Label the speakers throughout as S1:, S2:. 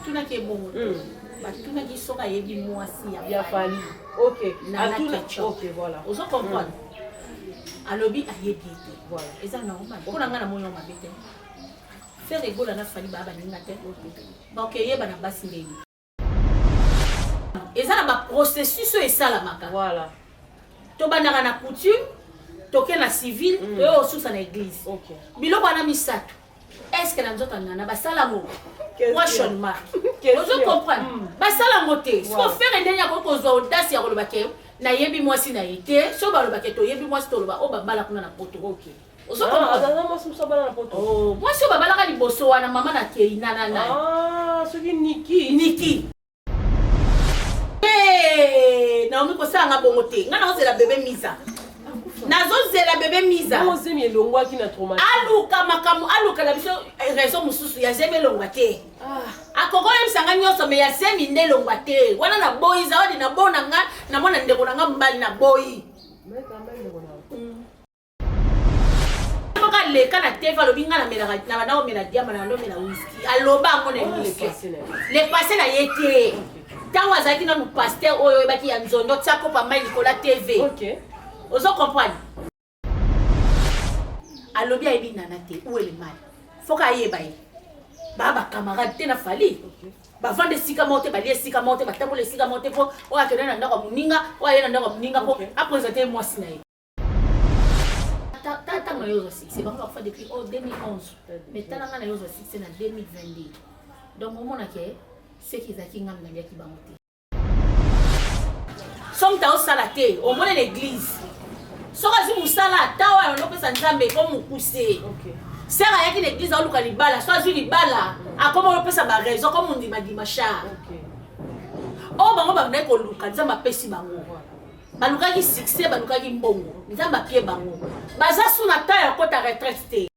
S1: tout n'a qui est bon. Tout n'a qui sera yebi moi si
S2: ya fali. OK.
S1: OK,
S2: voilà.
S1: Vous comprenez? Alobi a yebi.
S2: Voilà.
S1: Et ça normal. Pour la ngana moyo mabete. Faire ego la na fali baba ninga te. Donc yeba na basi ngi. Et ça na processus et ça la maka.
S2: Voilà.
S1: To banaka na coutume, toke na civil, et aussi na église.
S2: OK.
S1: Biloko na misato. Est-ce que na nzoto na basala mo? Question mark. Vous comprenez? Basala moté. Ce qu'on fait ndenya ko kozwa audace ya koloba ke na yebi mwasi na été, so ba loba ke to yebi mwasi to loba o ba bala kuna na poto.
S2: OK.
S1: Vous comprenez? Oh, moi si o ba bala ka liboso wana mama na kei na.
S2: Ah, ce qui
S1: Niki. Eh, na omi ko sanga bongo te. Ngana o zela bébé Miza. Nazo zela bébé Miza.
S2: Comment c'est mi longwa qui na traumatisé?
S1: Aluka makamu aluka la biso raison mususu ya zeme longwa te. Akoko yem sanga nyoso me ya zemi nde longwa te. Wana na boy za wadi na bona nga na mwana ndeko na nga mbali na boy. Boka leka na teva lobinga na mela na bana mela diama na ndo mela whisky. Aloba ngone whisky. Le passé na yete. Tango azaki na mu pasteur oyo ebaki ya nzondo tsako pa mai likola TV.
S2: OK.
S1: Vous comprenez? Alobi ayebi nana te où est le mal? Faut ka yeba ye. Baba camarade te na fali. Ba vendre sika monte ba lie sika monte ba tambo le sika monte po o akena na ndako muninga o ayena ndako muninga po a présenter moi sina ye. Tata na yozo c'est bon on fait depuis 2011. Mais tala na yozo c'est na 2022. Donc au mona ke c'est qu'ils a kinga na yaki ba monte. Somme ta o salate au moins l'église. Soka si musala tawa ya nopesa nzambe ko mukuse.
S2: OK.
S1: Sera yaki l'église a luka libala, soit zu libala, a comme opesa ba raison comme ndima dimasha.
S2: OK.
S1: O bango ba ndeko luka nzamba pesi bango. Ba luka ki succès, ba luka ki mbongo. Nzamba pie bango. Baza suna ta ya kota retraite te.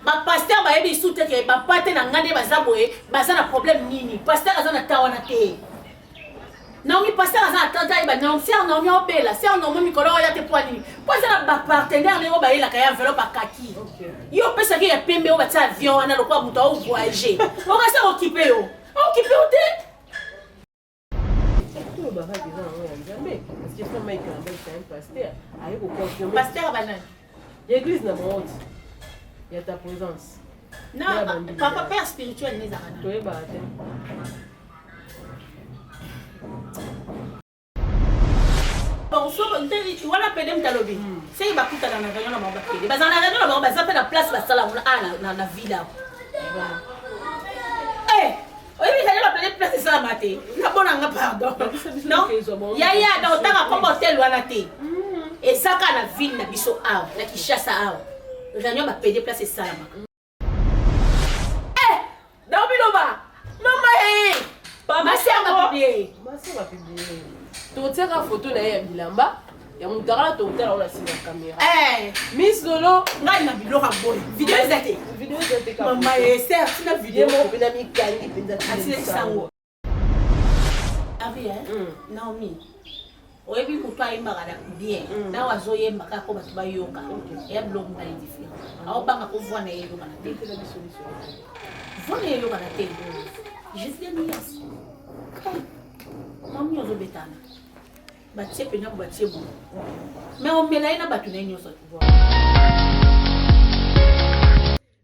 S1: Ba pasteur ba yebi soute ke ba pate na ngane baza boye, baza na problème nini. Pasteur aza na tawa na te. Naomi pasteur aza atanta iba non c'est un homme obela c'est un homme mikolo ya te poani poza na ba partenaire ne ba ila ka ya enveloppe akaki yo pesa ki ya pembe o ba ta avion na lokwa muto o voyager o ka sa occuper o o te
S2: tout ba ba déjà on jamais parce que comme Mike Campbell c'est un pasteur ayi ko confirmer
S1: pasteur banane
S2: l'église na monte il y a ta présence
S1: non papa père spirituel ne zakana
S2: toi ba te.
S1: Bon, so tu vois la pedem talobi. C'est il va couper dans la réunion na mamba kede. Ba na réunion na mamba za pe na place ba sala na vida. Eh, oyebi ka la pedem place ça maté. Na bona nga pardon. Non. Ya da otaka kombo hotel wana te. Et ça ka na ville na biso a, na Kishasa a. Réunion ba pedem place ça la. Eh, da obiloba. Mama eh. Ma sœur m'a publié.
S2: Ma sœur m'a publié. Tu tiens la photo na bilamba ya mutara to tela on a sur la caméra.
S1: Eh,
S2: Miss Lolo,
S1: ngai na biloko boy. Vidéo zate.
S2: Vidéo zate ka.
S1: Mama eh, sœur, tu na vidéo
S2: mo pena mi kangi penza
S1: asile sango. Abi Naomi. Oyebi mutu ayembaka na bien. Na wazoyemba kako bato bayoka. Ya blog na différent. Aobanga ko voir na yelo kana te.
S2: C'est la solution.
S1: Voir na yelo kana te. Je sais mias. Mami ozo betana. Batie penya ko batie bo. Mais on mela ina batu na nyoso.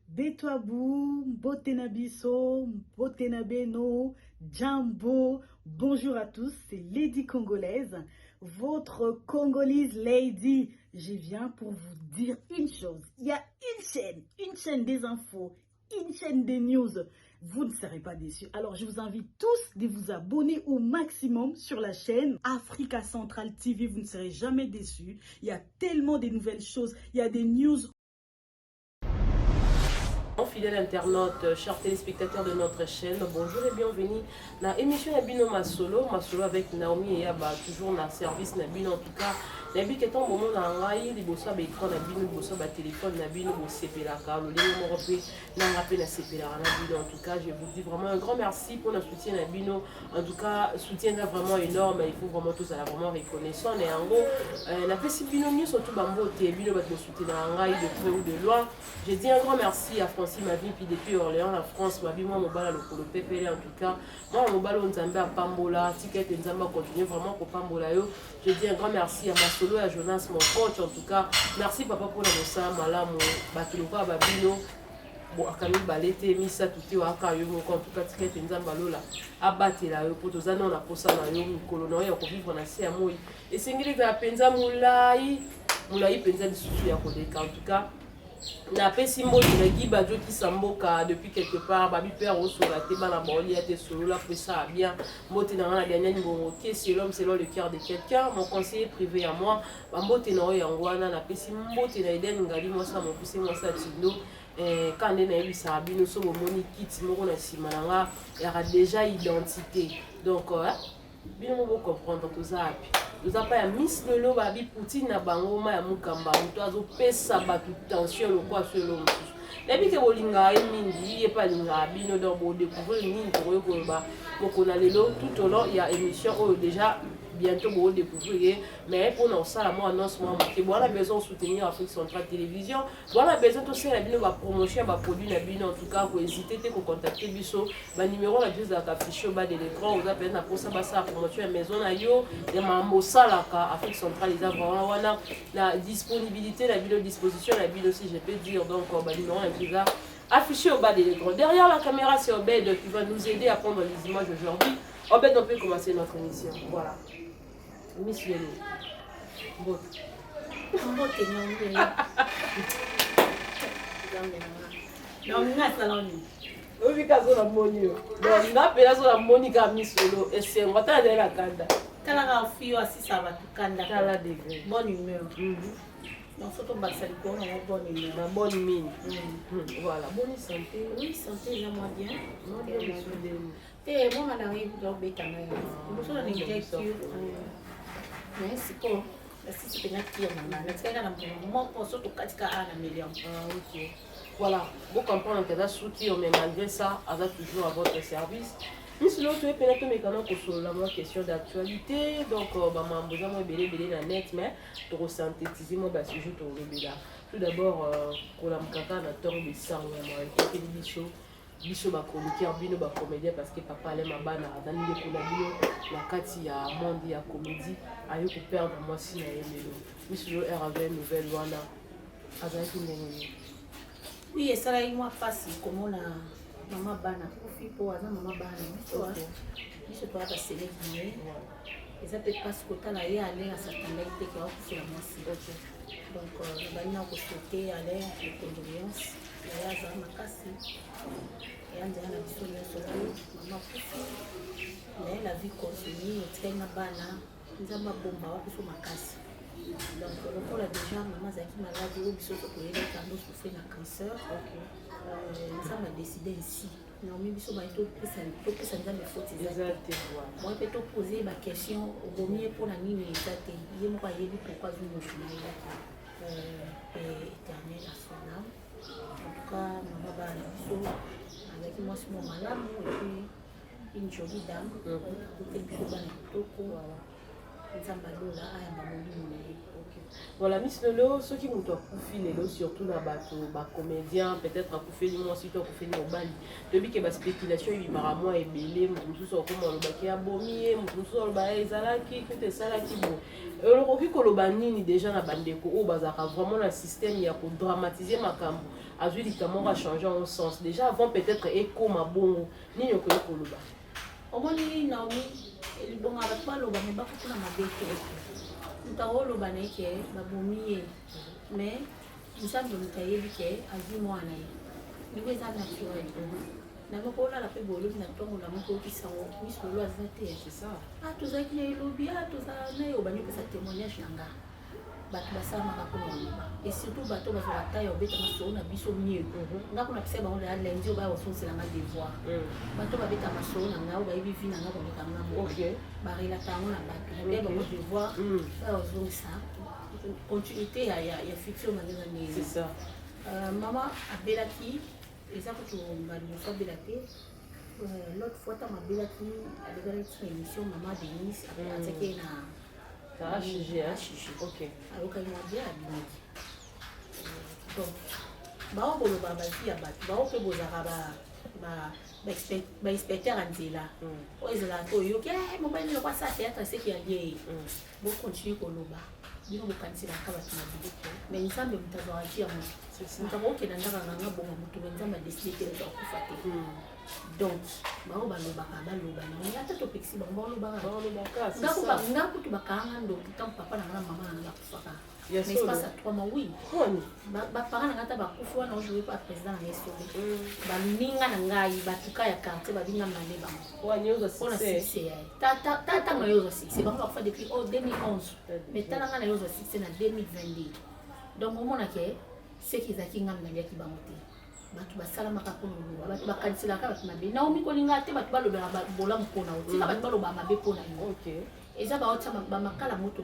S3: Betwabou, Botenabiso, Botenabeno, Jambo, bonjour à tous, c'est Lady Congolaise, votre Congolaise Lady. Je viens pour vous dire une chose, il y a une chaîne des infos, une chaîne des news. Vous ne serez pas déçus. Alors, je vous invite tous de vous abonner au maximum sur la chaîne Africa Central TV. Vous ne serez jamais déçus. Il y a tellement de nouvelles choses. Il y a des news.
S2: Fidèles internautes, chers téléspectateurs de notre chaîne, bonjour et bienvenue dans l'émission Nabino Masolo avec Naomi et Yaba, toujours dans le service Nabino. En tout cas, nayebi ke ntango bomona ngai liboso ya baécran na bino liboso ya batelefone na bino bosepelaka lolenge moko mpe nanga mpe nasepelaka na bino. En tout cas je vous dis vraiment un grand merci pour le soutien na bino. En tout cas soutien est vraiment énorme, il faut vraiment tous aller vraiment reconnaissant et en gros napesi bino nyonso surtout bambote bino bato bosoutenaka ngai de près ou de loin. Je dis un grand merci à Francis Mavi puis depuis Orléans la France Mavi moi mobala lokolo pepele. En tout cas moi mobala nzambe apambola tikete nzambe continue vraiment kopambola yo. Je dis un grand merci à Masolo et à Jonas mon coach. En tout cas merci papa pour la mosala malamu bato lokola babino bon akami balete misa tuti waka yo moko. En tout cas tikete nzambe alola abatela yo po tozana na posa na yo mikolo na yo ko vivre na se ya moi esengeli ka penza mulai penza lisusu ya koleka. En tout cas napesi mboli na giba joki samboka depuis quelque part babi père osola te bana boli ate solo la pour ça bien mbote na ngana dernier niveau qui c'est l'homme selon le cœur de quelqu'un. Mon conseiller privé à moi bambote na oyo ngwana napesi mbote na Eden ngali moi ça mon poussé moi ça tindo quand on a eu ça bino so bomoni kit moko na sima nga ya déjà identité donc bino mo comprendre tout ça. Nous avons pas Miss Lolo babi Poutine na bango ma ya mukamba muto azo pesa batu tension lokwa solo mususu nabi ke bolinga mingi pas linga bino donc bo découvrir nini ko ko ba moko na lelo tout au long il y a émission déjà bientôt vous découvrir mais pour nous ça la moi annonce moi que bon on a besoin de soutenir Afrique Centrale Télévision, bon on a besoin de faire la bino va promotion va produit la bino. En tout cas vous hésitez te contacter biso ba numéro la juste affiché au bas de l'écran vous appelez na pour ça ba ça promotion maison na yo ya mambo sala ka Afrique Centrale ils vraiment wana la disponibilité la vidéo disposition la bino si je peux dire. Donc ba numéro déjà affiché au bas de l'écran. Derrière la caméra c'est Obed qui va nous aider à prendre les images aujourd'hui. Obed on peut commencer notre émission. Voilà. Miss Lolo. Bon.
S1: Mbote nyonge. Non, nga saloni.
S2: Obi kazo na moni yo. Donc nga pela zo na moni ka Miss Lolo et c'est on va t'aider la kanda.
S1: Kala ka fio asisa ba tukanda.
S2: Kala degré.
S1: Bonne humeur. Donc surtout basali ko na bonne humeur.
S2: Na bonne mine. Voilà, bonne santé.
S1: Oui, santé là moi bien.
S2: Moi bien de
S1: te moi na ngi do betanga ya. Boso na injection. Mais c'est quoi? Si c'est une activité,
S2: voilà, vous comprenez que soutien, mais malgré ça, elle a toujours à votre service. Mais sinon, tu es peut-être mécanique sur la question d'actualité. Donc, maman, vous avez besoin de net, mais pour synthétiser mon sujet pour le béla. Tout d'abord, pour la mkaka, on a tort de sang, on a biso ba chroniqueur bino ba comédien parce que papa allait mabana dans les kolabio la kati ya monde ya comédie ayo ko perdre moi si na yelo biso lo avait nouvelle wana azaki ndenge.
S1: Oui, ça là moi facile comme on a maman bana profi pour ana maman bana biso to ata sele bien ils appellent pas ce côté là y aller à s'attendre que ko faire moi si donc le bana ko souhaiter aller les condoléances ya za makasi et on dirait la vision de ce maman profi la vie continue et na bana nzamba bomba wa biso makasi. Donc on a déjà maman zaki malade ou biso ko yeba kando souffrir na cancer. Ça m'a décidé ici. Non mais biso ba to pesa nzambe faute exactement. Moi peut te poser ma question au premier pour la nini exacte. Yemo ba yebi pourquoi je me suis là. Éternel à son âme. En tout cas maman ba biso avec moi c'est mon malade et puis une jolie dame. Côté biso ba na toko voilà.
S2: Voilà, Miss Lolo, ceux qui m'ont coupé surtout la bateau, comédien, peut-être à couper moi aussi, à couper au bali. Depuis que la spéculation, il m'a moi et belé, mon sous comme le baquet à bomier, mon sous le bail, zalaki, tout est ça là qui bon. Le rocky kolobani déjà na bandeko au bazar vraiment le système il y a pour dramatiser ma cam. Azui dit comment va changer en sens. Déjà avant peut-être écho ma bon ni ne connaît koloba.
S1: Au moins ni Naomi il bon avec pas loba mais pas pour la mabete. Nous loba na ke ba bomier mais nous sommes dans tailler ke azi moi na. Ni ko za naturel. Na ko la pe bolo na tongo na mo ko kisango Miss Lolo azate c'est ça. Ah tous avec les lobby ah tous na yo ba ni pesa témoignage nanga. bato basalamaka mpona oloba et surtout bato bazwaka ta ya obetama solo na biso mieux nga kuna pesa bango ya lundi oyo baya kososelanga devoir bato babetama solo na ngai oyo bayebi vi na nga kolekanga moke barelaka yango na bato nabeya bango devoir baya kozongisa continuité ya fiction mandenga ndenge mama abelaki eza kutu balimoso abela te l'autre fois ntango abelaki abekalaki na émission mama denis atiaki na alokaki na bien abimaki donc bao koloba bavi ya bato bao mpe bozalaka bainspecteur ya nzela oyo ezalaka te oyoki mobali lokwa sa théâtre seki ya bien bocontinue koloba bino bokandiselaka bato na biloko mais nzambe moto azwaka ti ya moto moto akokokenda ndaka nganga bonga moto me nzambe adeside te eza kokufa te donc bango balobaka baloba nango ata topekisi bango balobaka nga kutu bakanga ndoki ntango papa na nga na mama na nga bakufaka mais espace à 3 mois oui baparent na nga ata bakufi wana ojoué pa président na nga esobe baninga na ngai batuka ya quartier babinga male bango mpona succès yaye tantango na yo ozwa succès bango bakufa depuis 2011 mais tala nga na yo ozwa succès na 2022 donc omonake seki ezalaki nga naliaki bango te bato basalamaka mpona oloba bato bakaniselaka bato mabe naomi kolinga te bato balobaka bolamu mpona yo tika bato balobaka mabe mpona yo eza baotia bamakala moto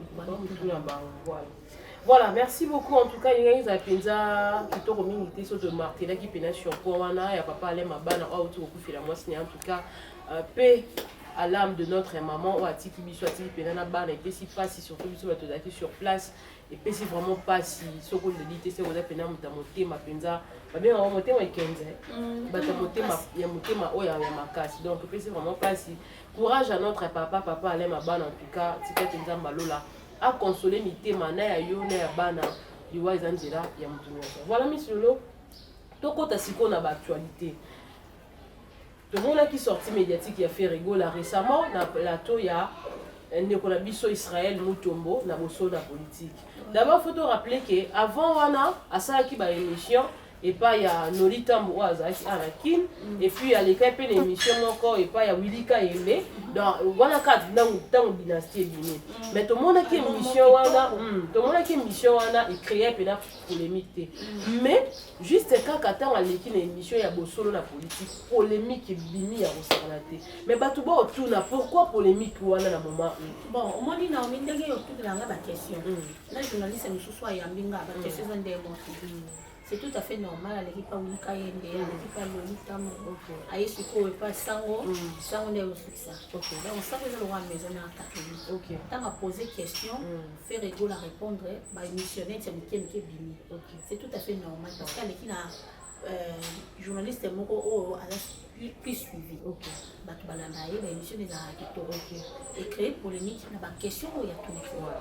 S2: Voilà, merci beaucoup. En tout cas, il y a une pinza qui t'a remis une sorte de marteau qui pénètre sur Powana. Il y a papa allait ma banne en tout cas, moi, en tout cas, paix à l'âme de notre maman ou à Tiki Bissou, à Tiki Pénana Ban, et puis si pas si surtout Bissou va te donner sur place, et puis si vraiment pas si ce qu'on te dit, c'est que Pénana m'a monté ma pinza, va bien avoir monté ma 15 bah t'as monté ma oh ya ma casse, donc puis c'est vraiment pas si courage à notre papa allait ma banne en tout cas, Tiki Pénza Malola. A consoler mitema na ya yo na ya bana liwa ezanzela ya mutu nyonso. Voilà Miss Lolo, tokota siko na ba actualité. Tout le monde qui sorti médiatique a fait rigoler récemment na plateau ya ndeko na biso Israël Mutombo na boso na politique. D'abord faut te rappeler que avant wana asalaki ba émission et pas il y a Nolita Mouaza Anakin et puis il y a les capes l'émission encore et pas il y a Willy Kaembe dans voilà quatre dans dynastie Bénin mais tout le monde qui émission wana tout le monde qui émission wana il créait pena polémique mais juste quand attend à l'équipe l'émission il y a bosolo la politique polémique bimi ya resarlaté mais batu ba autour pourquoi polémique wana na moment
S1: bon au moins na omi ndenge yo tout la nga question là journaliste nous soit yambinga ba question ndemo c'est tout à fait normal avec pas Willy Kaembe avec pas Lolita aye siko et pas sango ne ça donc ça que le roi maison na catholique tant à poser question faire rigoler à répondre ba missionnaire c'est qui bimi c'est tout à fait normal parce qu'avec na journaliste moko plus suivi ba to balanda ye ba émission des articles et créer polémique na ba question il y a tout les fois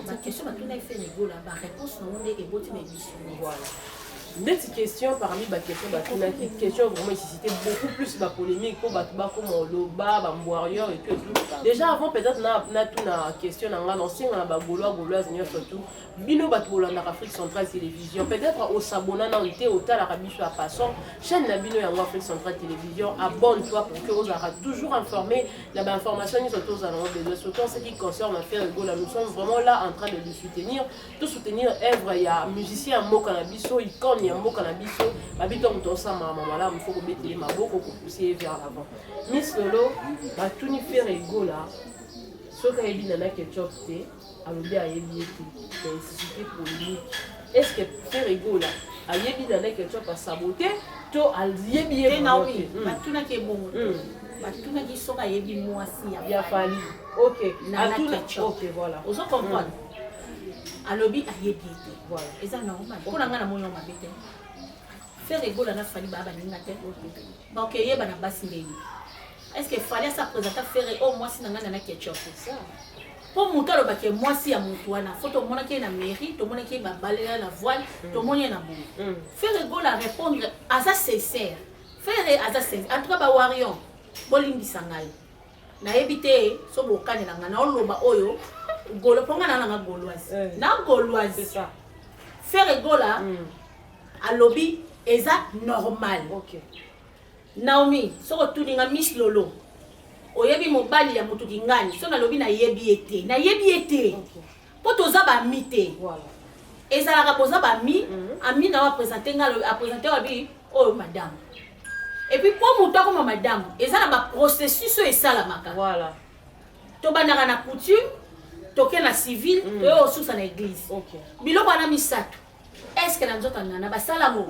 S1: la question va tourner fait rigoler la réponse non est beau
S2: voilà une question parmi les questions la question vraiment suscité beaucoup plus la polémique pour battre comme le bas warrior et tout déjà avant peut-être na tout na question na l'ancien na ba gaulois surtout bino batbola na Afrique centrale télévision peut-être au s'abonner na été au tal arabi sur la façon chaîne na bino ya Afrique centrale télévision abonne-toi pour que vous aurez toujours informé la information surtout aux alentours de surtout ce qui concerne l'affaire Ebola nous sommes vraiment là en train de le soutenir tout soutenir œuvre il y a musicien mo cannabiso icône ya mo cannabiso babito mtosa mama là il faut que mettre maboko pour pousser vers l'avant Miss Lolo ba tout ni faire Ebola ce qu'a dit nana ketchup té alobi ayebi ete c'est polémique est-ce que faire rigoler ayebi nana ketchup a saboté to ayebi ete
S1: na oui batuna ke bongo batuna ki soka ayebi mwasi
S2: ya fali OK
S1: nana ketchup
S2: OK voilà
S1: ozo comprendre alobi ayebi ete voilà eza normal pona nga na moyo mabete faire rigoler na fali baba ninga te ba OK yeba na basi ndeni est-ce que fallait ça présenter faire au moins si nanga na ketchup ça pour monter le baquet moi si à mon toit na photo mon qui est na mairie tout le monde qui va balayer la voile tout le monde est na bon faire rigoler à répondre à ça sincère faire à ça sincère en tout cas ba warion bolingi sangai na éviter so bokane na ngana oloba oyo golo ponga na nga gauloise na gauloise
S2: c'est ça
S1: faire rigoler à lobby eza normal
S2: OK
S1: Naomi, so tuninga Miss Lolo. Oyebi mobali ya mutu kingani, so na lobi na yebi ete. Na yebi ete. po toza ba mité
S2: Voilà.
S1: et ça la posa ba mi ami na va présenter a présenter wa bi oh madame et puis pour monter comme madame et ça la processus et ça la maka
S2: Voilà.
S1: to banaka na coutume toke na civil to osusa na église
S2: OK.
S1: biloko na misato est-ce que na nzoto na basala mo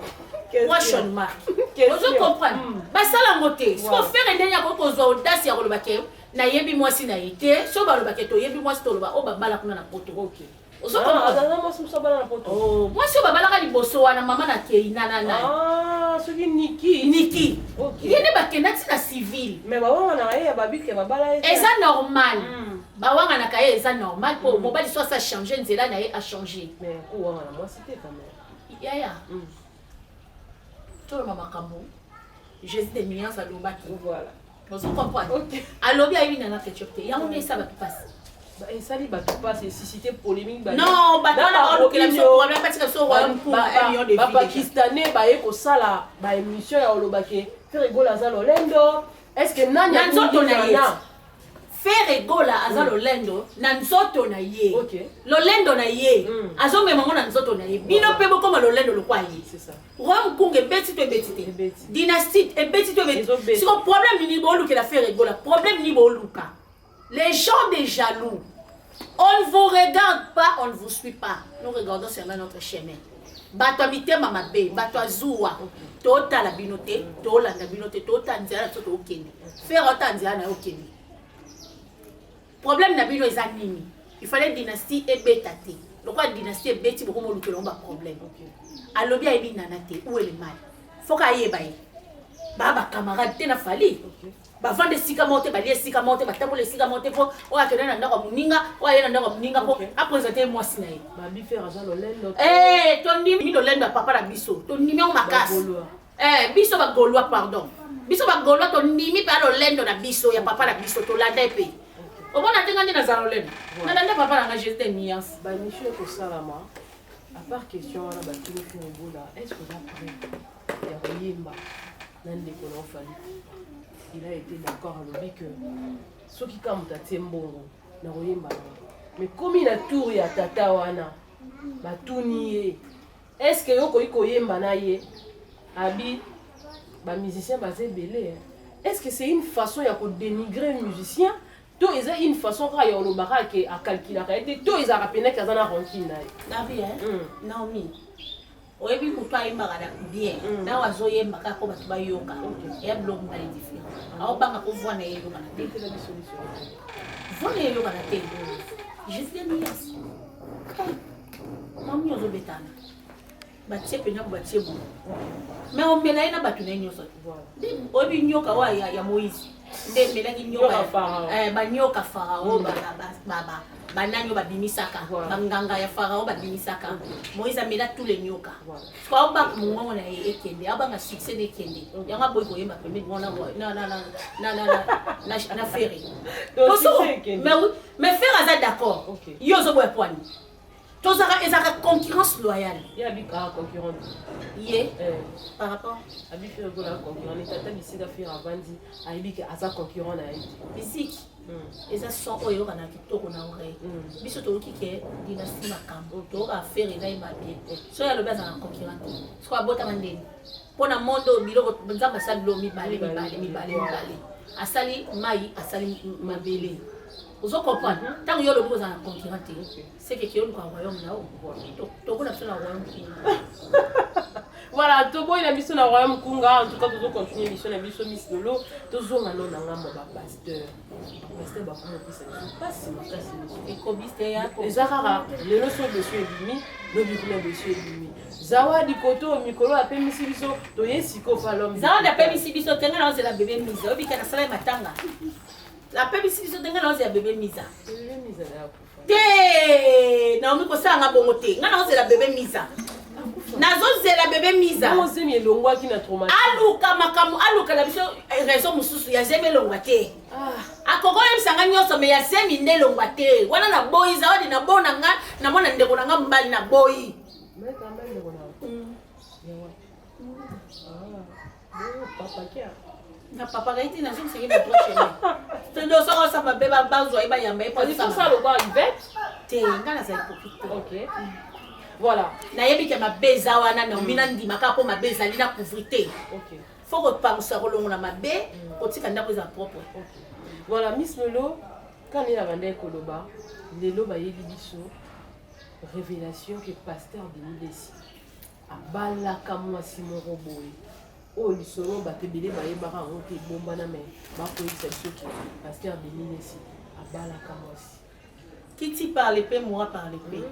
S1: question mark
S2: Question.
S1: ozo comprendre basala mo te so faire ndenya ko kozwa audace ya koloba ke na yebi mwasi na yete so baloba ke to yebi mwasi to loba o babala kuna na poto
S2: OK.
S1: ozo comprendre
S2: Oh,
S1: mwasi o babalaka liboso wana mama na kei na
S2: ah, ce qui Niki.
S1: Niki
S2: OK.
S1: yene bakenda ti na civil
S2: Mais baba na ye babi ke babala ye.
S1: eza normal bawanga na kaye eza normal po mobali so ça changer nzela na ye a changer
S2: Mais ko wanga na mwasi te quand même.
S1: yaya toloba makambo jésus de nuance alobaki
S2: Voilà.
S1: ozo comprendre
S2: OK.
S1: alobi ayebi nanga ketchup te yango nde esa bato pasi
S2: Bah et ça li bato passe et susciter polémique ba.
S1: non bato wana baolukela biso problème batika biso royaume pour un million de
S2: ba
S1: vies
S2: pakistanais ba ye ko sala ba émission ya olobake faire rigola za lolendo. Est-ce que nani
S1: na nzoto na ye
S2: na?
S1: faire egola aza lolendo na nzoto na ye
S2: OK.
S1: lolendo na ye azomema ngo na nzoto na ye bino mpe bokoma lolendo lokwa ye
S2: C'est ça.
S1: royaume kunga ebeti to ebeti te
S2: Ebeti.
S1: dynastie ebeti to ebeti
S2: Ezobeti.
S1: siko problème nini boolukela faire egola problème nini booluka les gens des jaloux on ne vous regarde pas on ne vous suit pas nous regardons seulement notre chemin bato ya mitema mabe bato ya zuwa totala bino te tolanda bino te tota nzela na biso tookende faire ota nzela na yo okende problème na bino eza nini il fallait dynastie ebeta te lokwa dynastie ebeti bokomolukela ngo baproblème alobi ayebi nana te où est le mal foka ayeba ye baa bacamarade te na fali bavanda esika moko te balia esika moko te batambola esika moko te po oyo akende na ndako ya moninga oyo aye na ndako ya moninga po apresente mwasi na ye
S2: Babi faire za lolendo.
S1: tondimi lolendo ya papa na biso tondimi yango makasi biso bagaulois pardon biso bagaulois tondimi mpe lolendo na biso ya papa na biso tolanda mpe omona ntenga nde naza lolendo nalanda papa nanga jésus de nuance
S2: Ba mission ko salama. À part question wana ba tuni fi ngola, est-ce que là prêt ya koyemba na ndeko na ofali? Il a été d'accord avec que soki ka muta tembongo na koyemba. Mais comme il a tour ya tata wana ba tuni ye. Est-ce que yoko iko yemba na ye? Abi ba musicien ba zebele. Est-ce que c'est une façon ya ko dénigrer musicien? To eza une façon ka ya olobaka ke a calculer ka ete to eza rapena ka zana rancune na ye.
S1: nabi naomi oyebi kutu ayembaka na bien na azoyembaka ko bato bayoka eya biloko mibale différent aobanga ko voi na ye eyokana te voi na ye eyokana te jésus de nuance naomi ozobetana batie pena ko batie bomo mais omela ye na bato na ye nyonso oyebi nyoka oyo ya moïse nde emelaki nyoka banyoka farao banani oyo babimisaka banganga ya farao babimisaka moïse amela tous les nyoka so aobanga mongongo na ye ekende aobanga succès na ekende yango aboyi koyemba pembeni na fere mais fere aza d'accord yo ozoboya pwani tozaka ezaka concurrence loyale
S2: ya bika concurrent
S1: ye par rapport
S2: abi fait la concurrent tata bisika faire avandi ayebi ke aza concurrent na ye
S1: musique eza son oyo kana kitoko na oreille biso toyoki ke dynastie makambo toyoka affaire ezayeba bien so ya lobi azala concurrent so abotama ndeni mpona mondo biloko nzambe asali bilo mibale asali mai asali mabele ozo comprendre ntango yo lobi kozala na concurrent te seke keyoluka royaume na o tokona biso na royaume
S2: voilà toboyi na biso na royaume kunga en tout cas tozo continuer mission na biso miss lolo tozonga no na ngambo bapasteur bakoma opesa biso mpasi makasi
S1: ekobiste ya
S2: eza kaka lelo so beso ebimi lobi kuna beso ebimi zawadi koto mikolo apemisi biso toye siko palom
S1: zawadi apemisi biso tenga na ozela bebe miza obika nasala ye matanga apemisi biso tenga na ozela bebe miza te naomi kosalanga bongo te nga na ozela bebe miza nazozela bebe miza
S2: ozemi elongwaki na traumatisme
S1: aluka makambo aluka na biso raison mosusu ya zemi elongwa te akokoyebisanga nyonso me ya zemi nde elongwa te wana naboyi zawadi nabona nga namona ndeko na nga mobali naboyi na papa kaiti nazomisaki na drochene tondo soko osamba mpe bazwa ye bayamba ye
S2: ça le quoi Yvette
S1: te nga nazali hypocrite.
S2: Ok. Voilà.
S1: Nayebi ke mabe eza wana na omina ndimaka mpo mabe ezali na couvrir te.
S2: Ok.
S1: Faut kopangusa kolongola mabe kotika ndako eza propre.
S2: Voilà, Miss Lolo, quand il a vendu Koloba, Lelo ba yebi biso révélation que pasteur Denis Lessi a balaka mwasi moko boye. Oh lisolo ba tebele ba yebaka ngote bomba na me. Ba ko exception que pasteur Denis Lessi a balaka mwasi.
S1: Qui t'y parle peu mourra par l'épée.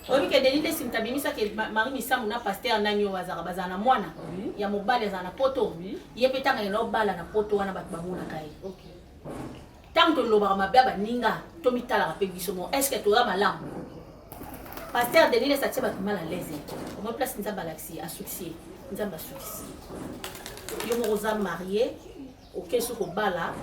S1: Obi ke Denis Lessi ntabimisa ke Marie Misamu na pasteur nanyo wazara bazana mwana. Ya mobali za na poto. Ye petanga na obala na poto wana bat bamuna kai.
S2: OK.
S1: Tant que l'obara mabe ba ninga to mitala pe biso mo est-ce que tu as malam? Pasteur Denis Lessi tsa ba mal à l'aise. On me place nza balaxi à succès. Nza ba succès. Yo mo rosa marié au keso ko bala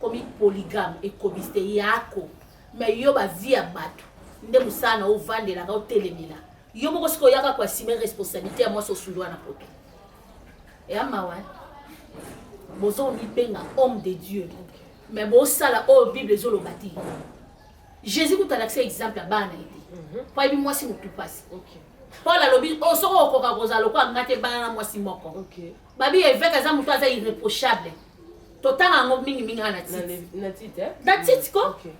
S1: comme polygame et cobiste yako. Mais yo ba via bato. Nde musana o vandela ka o telemila. Yo moko siko yaka kwa assumer responsabilité à moi so sulwa na poto. Et amawa. Bozo mi benga homme de Dieu. Mais bon sala o Bible zo lo bati. Jésus ko talaxé exemple à bana été. Pas bi moi si mo tout passe.
S2: OK.
S1: Paul a lobi o so ko ka kozalo ko ngate bana moi si moko.
S2: OK.
S1: Babi évêque aza muto aza irréprochable. Totanga ngo mingi mingi na
S2: Natit, hein?
S1: That's it ko.
S2: OK.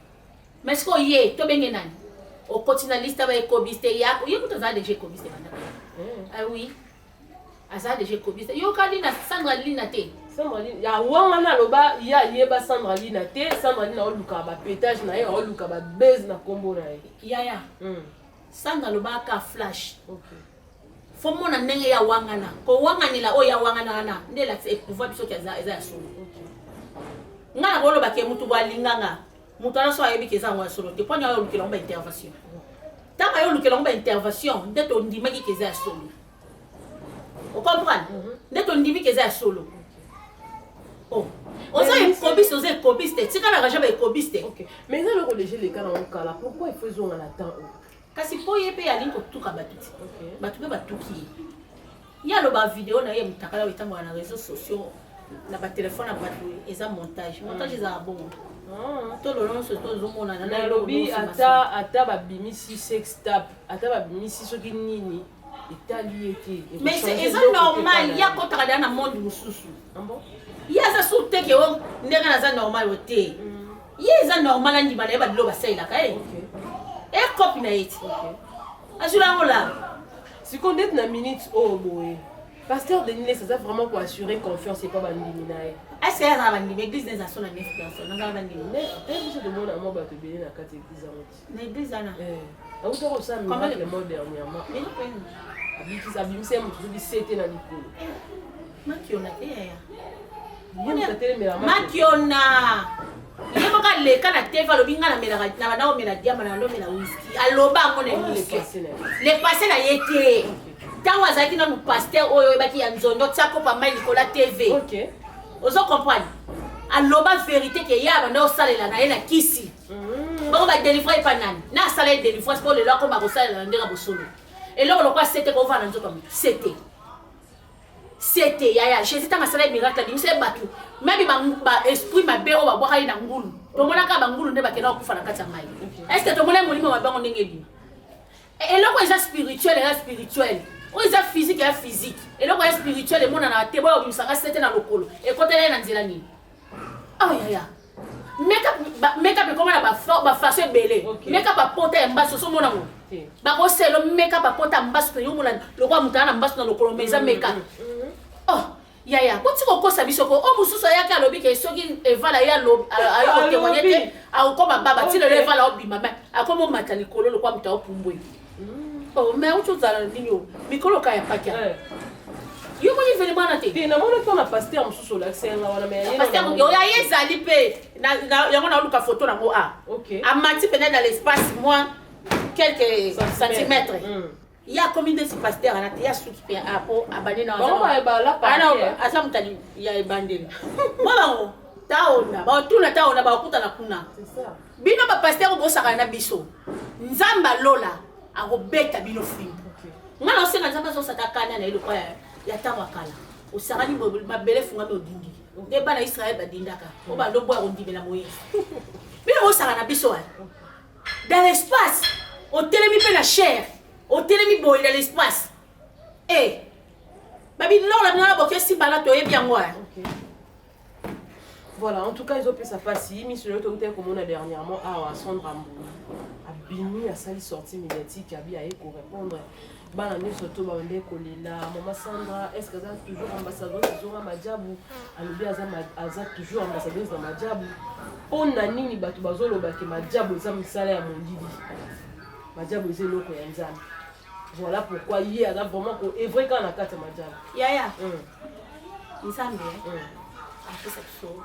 S1: Mais ce qu'on y est, tu es nani? Au continent liste avec cobiste yak, il y a tout ça déjà cobiste maintenant. Ah oui. Asa déjà cobiste. Yo kalina Sandra Lina te.
S2: Sandra Lina, ya wangana loba ya yeba Sandra Lina te, Sandra Lina oluka ba pétage na ye, oluka ba base na kombo na ye.
S1: Ya. Sandra loba ka flash.
S2: OK.
S1: Faut mona ndenge ya wangana. Ko wanganila o ya wangana na. Ndela pouvoir biso kaza eza solo. OK. Ngana bolo ba ke mutu bwa linganga. Mutala so ayebi keza ngwa solo te ponya yo lukela ngba intervention. Tama yo lukela ngba intervention, ndeto ndimaki keza solo. O comprendre? Ndeto ndimi keza solo. Oh. Ozo ekobiste, ozo ekobiste, tika na raja ba ekobiste.
S2: OK. Mais ça le collège les cas en kala, pourquoi il faut zonga la temps?
S1: Kasi po yepe ya linko tuka batuti.
S2: OK.
S1: Batuke batuki. Ya lo ba vidéo na ye mutakala witango na réseaux sociaux na ba téléphone na batu eza montage. Montage eza bon. Tout le long, c'est tout le monde.
S2: Nairobi, ata babimisi sextape, ata babimisi soki nini, Italie était.
S1: Mais c'est normal, il y a quand tu as dans le monde mususu. Il y a ça sous te que on n'est pas normal au thé. Il y a ça normal en Libane, ba de l'eau bassin là, kai. Et copine na it. Asura ngola.
S2: Si qu'on est na minute oh boy. Pasteur Denis Lessi, ça vraiment pour assurer confiance et pas bandimina.
S1: Est-ce qu'il y a une église des nations à 9 personnes? Nous avons une
S2: église. Est-ce que demande à moi de bien la catégorie
S1: une église là.
S2: Ah vous avez ça mais le mot dernièrement. Mais non. Abim c'est mon truc 17 dans l'école.
S1: Makiona
S2: Makiona.
S1: Yemo ka leka na teva lo binga na mela na na mela diama na lo mela whisky. Aloba ngone ni le passé na yete. Tango azaki na pasteur oyo ebaki ya nzondo tsako pa mai Nicolas TV.
S2: OK.
S1: Ozo comprendre. Aloba vérité ke ya bana osalela na ye na kisi. Bon ba délivrer pa nani. Na sala délivrance pour le loko ba kosalela ndeka bosolo. Et là on quoi c'était qu'on va dans nzoto c'était ya Jésus tanga sala miracle bi mse batu. Même ba esprit ma be o ba bwaka ina ngulu. To mona ka ba ngulu ne ba kena kufa na kati mai. Est-ce que to mona molimo ba bango ndenge bi? Et là quoi spirituel et spirituel. O eza physique et physique. Et là quoi spirituel et mona na te ba obimsanga c'était na lokolo. Et côté na nzela nini? Oh ya. Make-up comment ba façon belé. Make-up ba pota mbaso so mona ngo. Ba ko selo make-up ba pota mbaso yo mona lokwa mutana mbaso na lokolo meza make-up. Oh, ya. Kuti ko kosa bisoko o mususu yaka lobi ke soki evala ya lobi ayo témoigner a ko baba ti le evala obima ma akomo mata likolo lokwa muta opumbwe. Oh, mais où tu as le ligne? Mikolo ka ya pakia. Yo moni veni bana te.
S2: Te na mona to na pasteur mususu la senga wana me.
S1: Pasteur yo ya yezali pe na yango na luka photo na mo a.
S2: OK.
S1: Amati pena dans l'espace moins quelques centimètres. Il y a combien de pasteur na te ya suki pe apo abane na.
S2: Bon ba la pa.
S1: Ana asa mutani ya ebandeli. Mama taona ba tuna taona ba kuta na kuna.
S2: C'est ça.
S1: Bino ba pasteur bo saka na biso. Nzamba lola akobeta bino fimbo. Ngana osenga nzamba zo satakana na iloko ya tawa kala. Osarani mabele funga me odingi. Nde bana Israël badindaka. O ba lobo ya ondimela Moïse. Bino osaka na biso. Dans l'espace au télémi pe la chair, au télémi boy dans l'espace. Eh, babi non la bina boke si bana to bien moi.
S2: Ok. Voilà, en tout cas, ils ont fait ça facile. Mais sur le temps comme on a dernièrement, à Sandra Mbou, à Bini, à Sali sortie médiatique, à Biaé pour répondre. Banane surtout bande kolela maman Sandra est-ce que ça toujours ambassadeur toujours à Madjabou alobi aza toujours ambassadeur dans Madjabou on a nini batu bazolo ba ke Madjabou za misala ya mondidi Madjabou c'est loko ya nzambe voilà pourquoi hier a vraiment ko est vrai quand la carte Madjabou
S1: Yaya nzambe a fait cette chose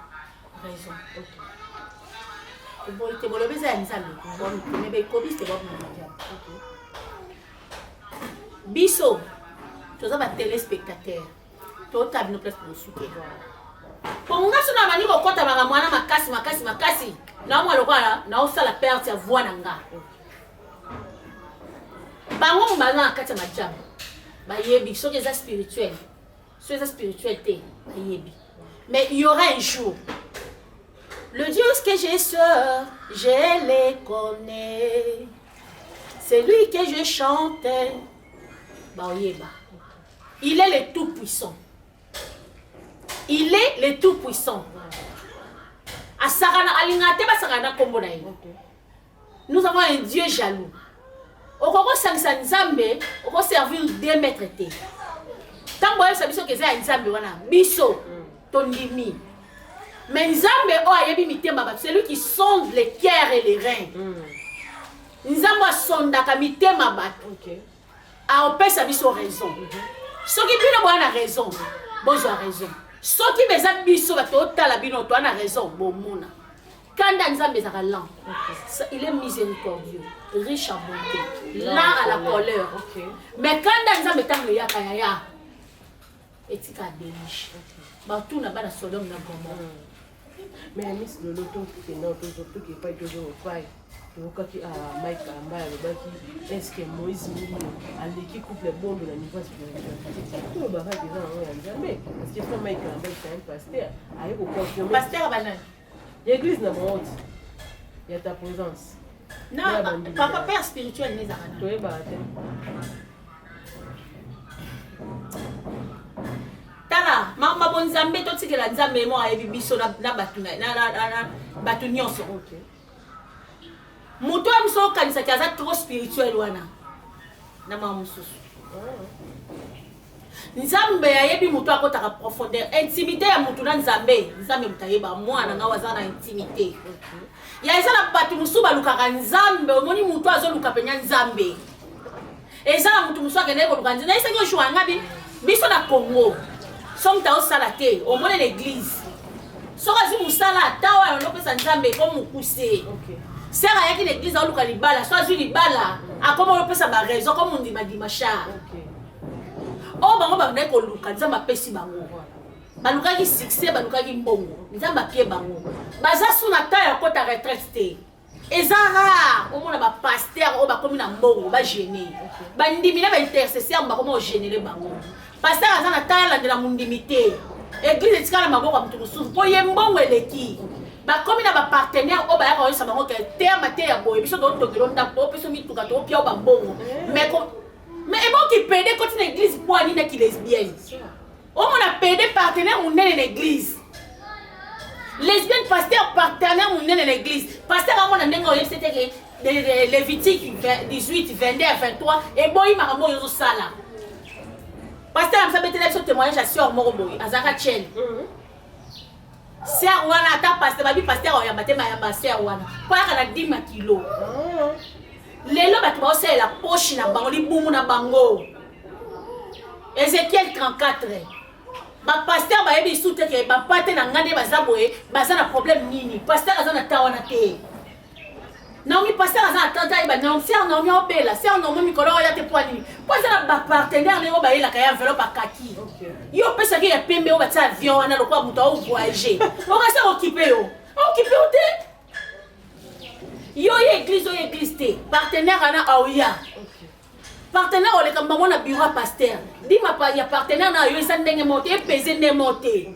S1: raison OK bon te bolo beza ya nzambe bon mais be ko biste ba Madjabou OK Biso, tu as des téléspectateurs, tu as une place pour soutenir. Pour nous, si on a dit qu'on a makasi, na moi le voilà, na osa la perte ya voix nanga. Bango mbanga kata majam. Ba yebi, so que ça spirituel. So que ça spiritualité, ba yebi. Mais il y aura un jour. Le Dieu que j'ai sœur, je les connais. C'est lui que je chantais. Il est le tout-puissant. Il est le tout-puissant. Nous avons un Dieu jaloux. On va servir 2 mètres. Tant que vous avez un biso, tondimi. Mais c'est lui qui sonde les cœurs et les reins. Nous avons sonde on peut sa biso raison. Ce qui bino bon a raison. Bon a raison. Ce qui beza biso ba tota la bino to a raison bon mona. Kanda nzambe za lent. Il est miséricordieux, riche en bonté, lent à la colère. Mais kanda nzambe tango ya kaya etika déliche. Ba tout na bana Sodome na Gomorrhe.
S2: Mais Miss le loto qui est notre surtout qui pas toujours au faille. Wakati Mike ambaye alibaki est-ce que Moïse aliki couple bombe na niveau spirituel tout le bagage des gens en Nzambe parce que quand Mike ambaye c'est un pasteur ayeko confirmer
S1: pasteur banane
S2: l'église na monte il y a ta présence
S1: non papa père spirituel les arana
S2: toi ba
S1: tala mama bon Nzambe to tikela Nzambe mo ayebi biso na batu na batu nyonso
S2: OK
S1: Muto amso kanisa kaza trop spirituel wana na mama mususu Nzambe ayebi muto akotaka profondeur intimité ya mutu na Nzambe mutayeba mwana nga waza na intimité ya ezala batu musu balukaka Nzambe omoni muto azoluka penya Nzambe ezala mutu musu akende ko lukanzi na isengo shwanga biso na Congo somta osala te omoni l'église soka zi musala tawa no pesa Nzambe ko mukuse c'est à dire que l'église a lu libala soit du libala a comment on peut ça ba raison comme on dit ma dimacha oh bango ba ndeko luka nzamba pesi bango baluka ki succès baluka ki mbongo nzamba pie bango baza suna ta ya kota retraite ezara o mona ba pasteur o ba komi na mbongo ba gêner ba ndimina ba intercesseur ba komo gêner bango pasteur azana ta la de la mundimité église tikala maboko mutu mususu po yembongo eleki ba comme na ba partenaire o ba ya ko sama ko terme te ya boye biso do tokelo nda po biso mi tuka to pia o ba mbongo mais e bon qui pede quand une église pour ani na ki lesbienne o mon a pede partenaire ou nene l'église lesbienne pasteur partenaire ou nene l'église pasteur a mon ndengo yo c'était que Lévitique 18 22 23 et boy makambo yo sala pasteur am sabete la témoignage à sœur moko boy azaka chen sœur wana ta pasteur babi pasteur ya matema ya pasteur wana kwa kana 10 kilo lelo batu ba osela la poche na bango libumu na bango Ézéchiel 34 ba pasteur ba yebi soute ke ba pate na ngande bazaboye baza na problème nini pasteur azana tawana te Naomi pasteur azana tata ba non sœur Naomi obela sœur Naomi mikolo ya te poani poza ba partenaire ne ba yela ka ya enveloppe akaki yo pesa ke ya pembe o ba ta avion ana lokwa muto o voyager o ka sa occupé o te yo église te partenaire ana aoya partenaire o le kambango na bureau pasteur dima pa ya partenaire na yo sa ndenge monte e peser ne monte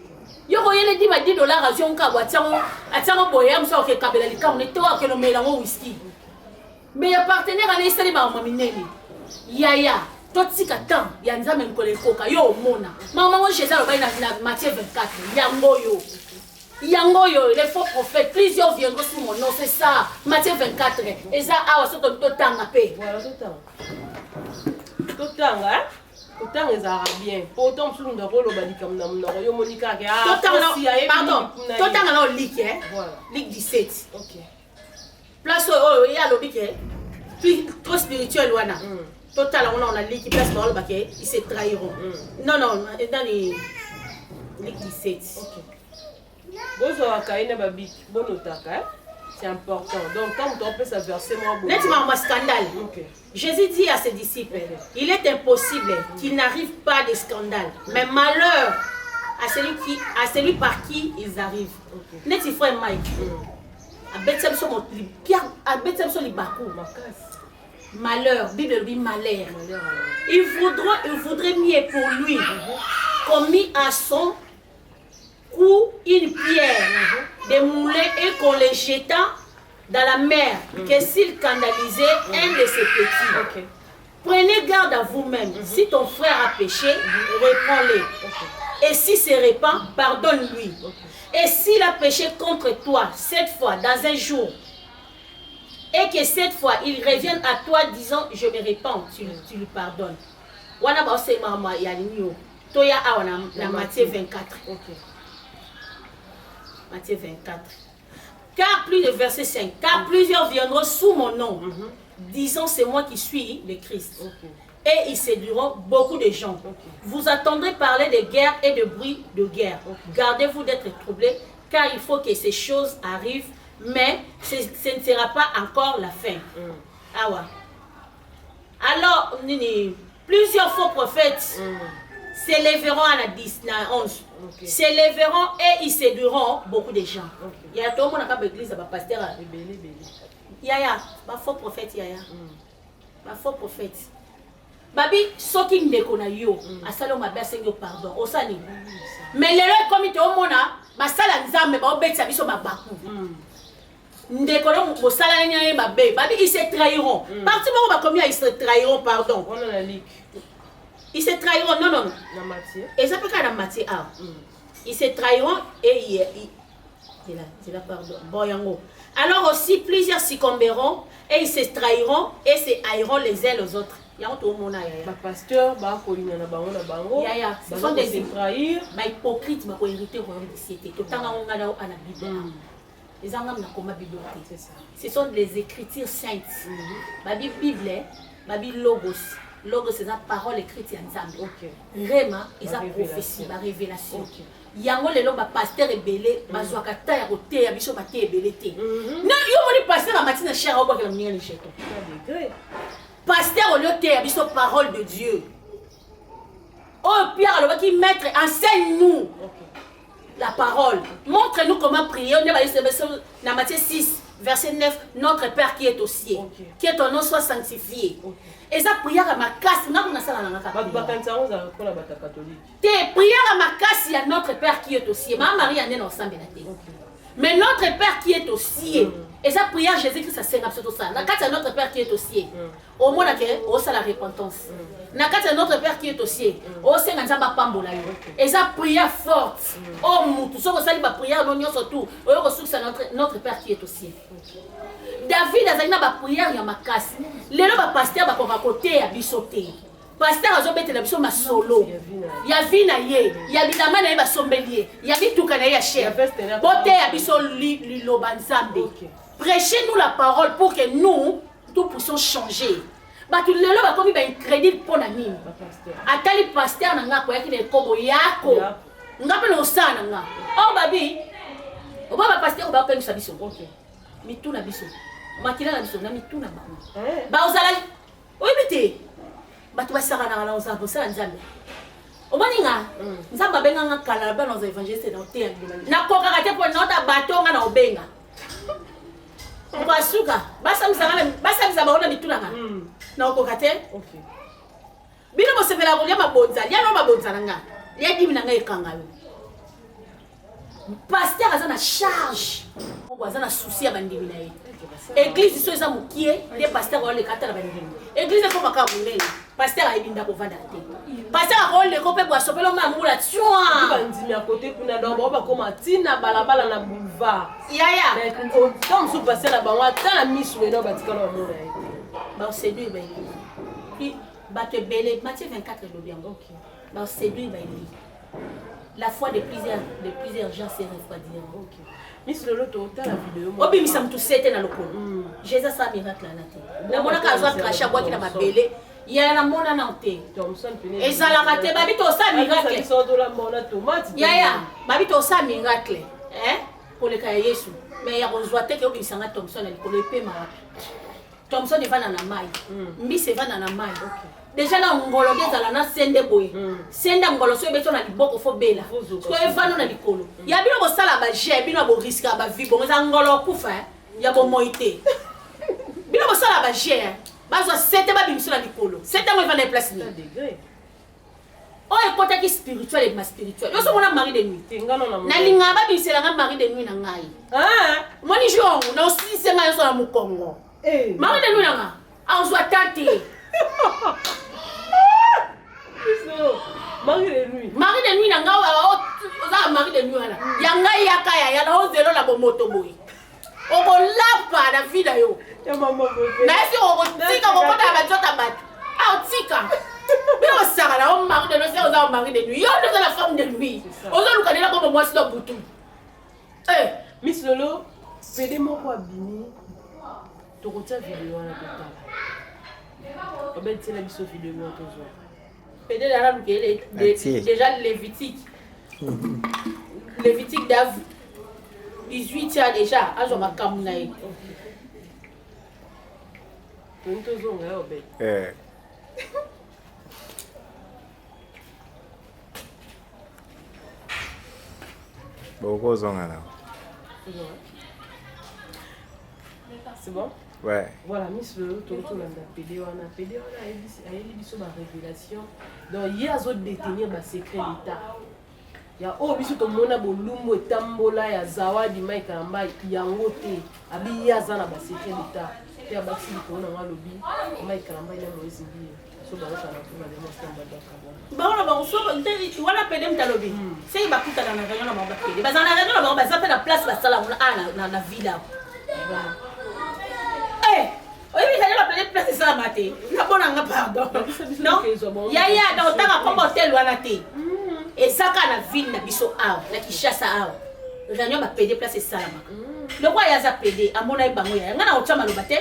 S1: yo ko yele dima $10 avion ka wa tsango boya mso ke kabela lika on était au que no mela ngo whisky mais ya partenaire ana esali ba mama minene yaya totika temps ya nzambe nkole koka yo mona mama ngo Jésus alobai na Matthieu 24 yango yo les faux prophètes plusieurs viendront sous mon nom c'est ça Matthieu 24 et ça awa soto totanga pe
S2: voilà totanga Autant les Arabiens, pourtant tout le monde a dit yo Monica qui a
S1: pardon, total on lik
S2: voilà.
S1: Lik 17.
S2: OK.
S1: Place oh il y a le bic puis trop spirituel wana. Total on a lik place dans le baquet, ils se trahiront. Non dans les lik 17.
S2: OK. Bonjour Kaina Babik, bon otaka. C'est important. Donc, quand on peut s'averser,
S1: nettement un scandale.
S2: Okay.
S1: Jésus dit à ses disciples, il est impossible qu'il n'arrive pas de scandale. Mais malheur à celui par qui ils arrivent. Net il faut un Mike. Malheur, Bible dit malheur. Il voudrait mieux pour lui qu'on mit à son cou une pierre de moulin et qu'on les jeta dans la mer, que s'il scandalisait un de ses petits.
S2: Okay.
S1: Prenez garde à vous-même. Si ton frère a péché, reprends-le. Et s'il se répand, pardonne-lui. Et s'il a péché contre toi 7 fois dans un jour, et que 7 fois il revienne à toi disant je me répands, tu lui pardonnes. Wana ba se mama ya niyo. Toya awana na Matthieu 24.
S2: Okay.
S1: Matthieu 24. Car plus de verset 5. Car plusieurs viendront sous mon nom, disant c'est moi qui suis le Christ. Et ils séduiront beaucoup de gens. Vous attendrez parler de guerre et de bruit de guerre. Gardez-vous d'être troublés, car il faut que ces choses arrivent, mais ce ne sera pas encore la fin. Ah ouais. Alors, plusieurs faux prophètes s'élèveront à la 10, à 11. S'élèveront et ils séduiront beaucoup de gens. Il y a tout le monde qui a l'église, pasteur. Il y a faux prophète. Faux prophète. Babi, ce qui me déconne, asalo mabe sengo pardon. Osani. Mais les gens comme ils te omona, basala nzambe ba obetsa biso mabaku. Ndekolo bosala nyanye mabe. Babi ils se trahiront. Parti ba combien ils se trahiront pardon.
S2: On a la ligue.
S1: Ils se trahiront, non.
S2: La matière.
S1: Et ça peut être la matière. Ils se trahiront et c'est la pardon. Bon, alors aussi, plusieurs succomberont et ils se trahiront et se haïront les uns les autres. Il y a un tout le monde.
S2: Pasteur,
S1: ce sont des
S2: trahir.
S1: Hypocrites, qui ont hérité au royaume de société. Tout le temps, on a la Bible. Les gens ont la Bible. Ce sont des écritures saintes. La Bible, la Bible logos. Logos, c'est la parole écrite ensemble. Rema, c'est la prophétie, la révélation. Yango le loba pasteur ebele bazwaka ta ya kote ya biso bate ebele te. Na yo moni pasteur a matina cher au baka mninga ni cheto. Pasteur le te ya biso parole de Dieu. Oh Pierre le qui maître enseigne-nous la parole. Montre-nous comment prier. On est dans Matthieu 6 verset 9 notre Père qui est aux cieux. Que ton nom soit sanctifié. Et ça prière à ma casse, non on a ça dans la prière à ma casse, il y a notre Père qui est au ciel. Ma Marie en est ensemble mais notre Père qui est au ciel. Et ça prière Jésus-Christ ça sert absolument ça. Na carte notre Père qui est au ciel. Au moins que ça la repentance. Na carte notre Père qui est au ciel. Au sein nzamba pambola yo. Et ça prière forte. Oh mutu so ko sali ba prière non nyonso tout. Oyo ko sukisa notre Père qui est au ciel. David a zalina ba prière ya makasi. Lelo ba pasteur ba ko côté ya bisoté. Pasteur azobete na biso masolo. Ya vina ye, ya bidama na ba sombelier, ya bituka na ya chef. Bote ya biso li lobanzambe. Prêchez-nous la parole pour que nous puissions changer. Ba tu lelo ba komi ba crédit pour na nini. Atali pasteur na nga ko yaki ne kobo yako. Ngape no sana nga. Oh babi. Oba ba pasteur ba ko ngisa biso. Mituna biso. Makila na biso na mituna ba. Ba ozala. Oyibite. Batu basara na la ozabo sala nzambe. Omaninga. Nzamba benga nga kala ba nos évangélistes na otea bilanga. Na koka kate po nota bato nga na obenga. Basuka, basa msanga ba ona mituna nga. Na okoka te?
S2: OK.
S1: Bino mo sevela ko ya mabonza, ya no mabonza nga. Ya dimi na nga ekanga yo. pasteur aza na charge moko aza na souci ya bandimi na ye église so eza mokie nde pasteur aoleka ata na bandimi église ekomaka monene pasteur ayebi ndako ovanda te pasteur akoleka mpe bwasopela oma mula tua
S2: bandimi ya kote kuna donc bao bakoma ntina balabala na boulevard
S1: yaya
S2: ntango mosusu pasteur na bango ata na misu lelo batikala bamona ye
S1: baoséduire bayebi bato ebele Matthieu 24 elobi yango baoséduire bayebi la foi de plusieurs gens se refroidir.
S2: Miss Lolo, tu as la vidéo.
S1: Obi misam tu sete na lokolo. Jésus sa miracle na te. Na mona ka azwa cracha boaki na mabele. Ya na mona na te.
S2: Thomson pene.
S1: Ezala ka te babi to sa miracle.
S2: Ils sont de la mona tomate.
S1: Ya babi to sa miracle. Pour le cas Yesu. Mais ya kozwa te ke obi sanga Thomson na likolo epema wapi. Thomson evana na mai. Mbisi evana na mai. Déjà na ngolo bezala na sende boy. Sende ngolo so beto na liboko fo bela. So evano na likolo. Ya bino bo sala ba je, bino bo risque ba vie bon za ngolo kufa. Ya bo moite. Bino bo sala ba je. Bazo sete ba bimso na likolo. Sete mo evana place ni. Oh e kota ki spirituel et ma spirituel. Yo so mona mari de nuit. Na linga ba bimsela nga mari de nuit na ngai. Moni jongo na osi senga yo so na mukongo. Mari de nuit na nga. A zo tante.
S2: Marie de nuit.
S1: Marie de nuit nanga oza Marie de nuit ala. Yanga yakaya ya na ozelo la bomoto boy. Oko lapa na vida yo.
S2: Ya mama bebe.
S1: Na esi oko tika ko kota ba jota bat. Ah tika. Bino sara la o Marie de nuit c'est oza Marie de nuit. Yo de la femme de nuit. Oza lukadela ko moi si do butu.
S2: Miss Lolo, pede moko abini. Tokotia vidéo na totala. C'est la mission vidéo toujours.
S1: Peut-être déjà Lévitique. Lévitique d'Av 18 ans déjà. À Joma Kamunaï.
S2: C'est bon?
S4: Ouais.
S2: Voilà, Miss Lolo, tu retournes dans la PD, on a édition ma révélation. Donc, il y a d'autres détenir ma secret d'État. Il y a oh, biso to mona bolumbo tambola ya zawadi mai karamba yango te. Abi ya zana ba secret d'État. Et à baxi ko na ngalobi mai karamba ya moisi bi. So ba ka na tuna le mosta mbada ka.
S1: Ba ona ba so nte wala pede mtalobi. Sei ba kuta na réunion na ba pede. Ba zana réunion na ba za pe na place ba sala na villa. Oui, mais ça va peut-être placer ça à mater. Na bon nga pardon. Non. Ya na otaka komba hotel wana te. Et ça ka na ville na biso aw, na Kishasa aw. Réunion ba pede place ça là. Le quoi ya za pede amona ibango ya. Nga na otama lo bate.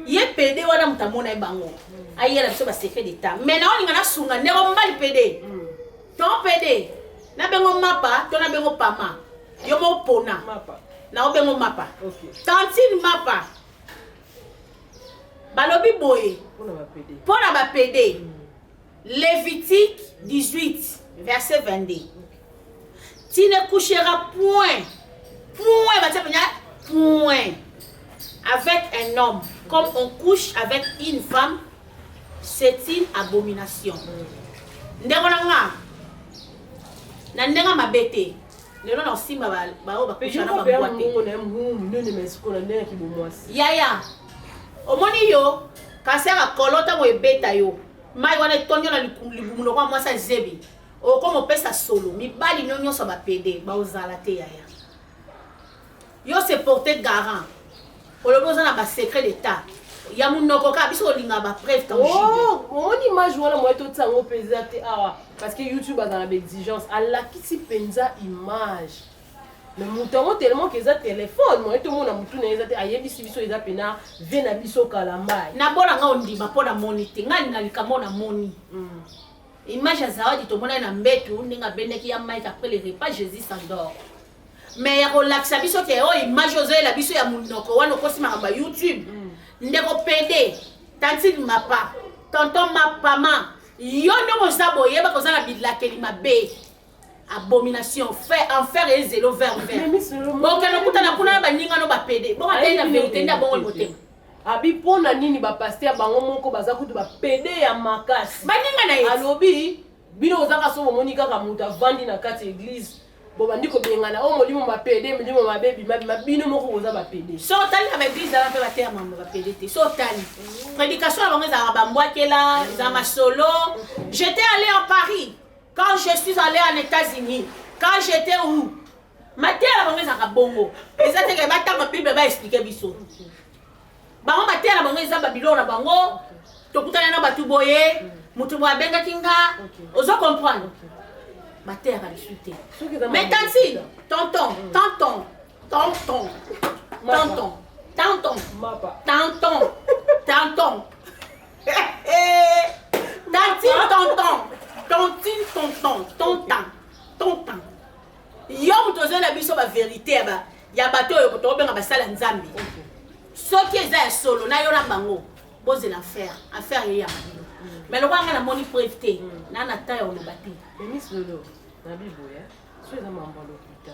S1: Ye pede wana mutamona ibango. Ayi na biso ba secret d'état. Mais na olinga na sunga ne ko mbali pede. Ton pede. Na bengo mapa, to na bengo pama. Yo mo pona.
S2: Mapa.
S1: Na o bengo mapa.
S2: OK.
S1: Tantine mapa. Balobi boye pour la PD Lévitique 18 verset 22 tu ne coucheras point avec un homme comme on couche avec une femme, c'est une abomination. Ndengona na ndenga mabete lelo na simba ba couche na ba boîte yaya omoni yo kasera kolota mo ebeta yo mai wana tonyo na libumulo kwa mwasa zebi o komo pesa solo mibali nyonyo so ba pede ba ozala te yaya yo se porter garant oloboza na ba secret d'état ya munoko ka biso linga ba preuve tangible.
S2: On image wana mo to tsango pesa te awa parce que YouTube a dans l'exigence alla kisi penza image. Mais mutango tellement que ça téléphone moi tout monde a mutu na ezate ayebisi biso eza pena ve na biso kalamba
S1: na bona nga ondima pona monite ngani na likamona moni image ya zawadi to mona na mbetu ndinga bendeki ya Mike après le repas Jésus s'endort mais ya ko laksa biso ke o image ozo la biso ya munoko wana ko sima ba YouTube ndeko pede tantine mapa tonton mapama yo ndongo zabo yeba ko zana bidlakeli mabe abomination fait enfer et zélo vers bon que no kutana kuna ba ninga no ba pede bon atenda vérité nda bon motem
S2: abi pona nini ba pasteur bango moko baza kutu ba pede ya makasi
S1: ba ninga na
S2: alobi bino ozaka so monika ka muta vandi na kati église bobandi kobengana o molimo mapede molimo mabebi mabino moko koza bapede
S1: so tali na baeglise zala mpe bateya mambo bapede te so tali prédication na bango ezalaka bambwakela ezala masolo. J'étais allé en Paris quand je suis allé en États-Unis quand j'étais où mateya na bango ezalaka bongo eza teke batanga bible baexplike biso bango mateya na bango eza babiloko na bango tokutana na bato boye moto boye abengaki nga ozo comprendre mateya kalisu te. Mais tanti tonton tonton tonton tonton tonton tonton tonton tanti tonton tontine tonton tontan tontan yo moto ozo na biso bavérité ya bato oyo tokobenga basala nzambe soki eza ya solo na yo na bango bozela affaire ye ya mabilo mais lokola nga namoni preuve te na na ta ya oloba te.
S2: Miss Lolo na biboya so eza mambo lokuta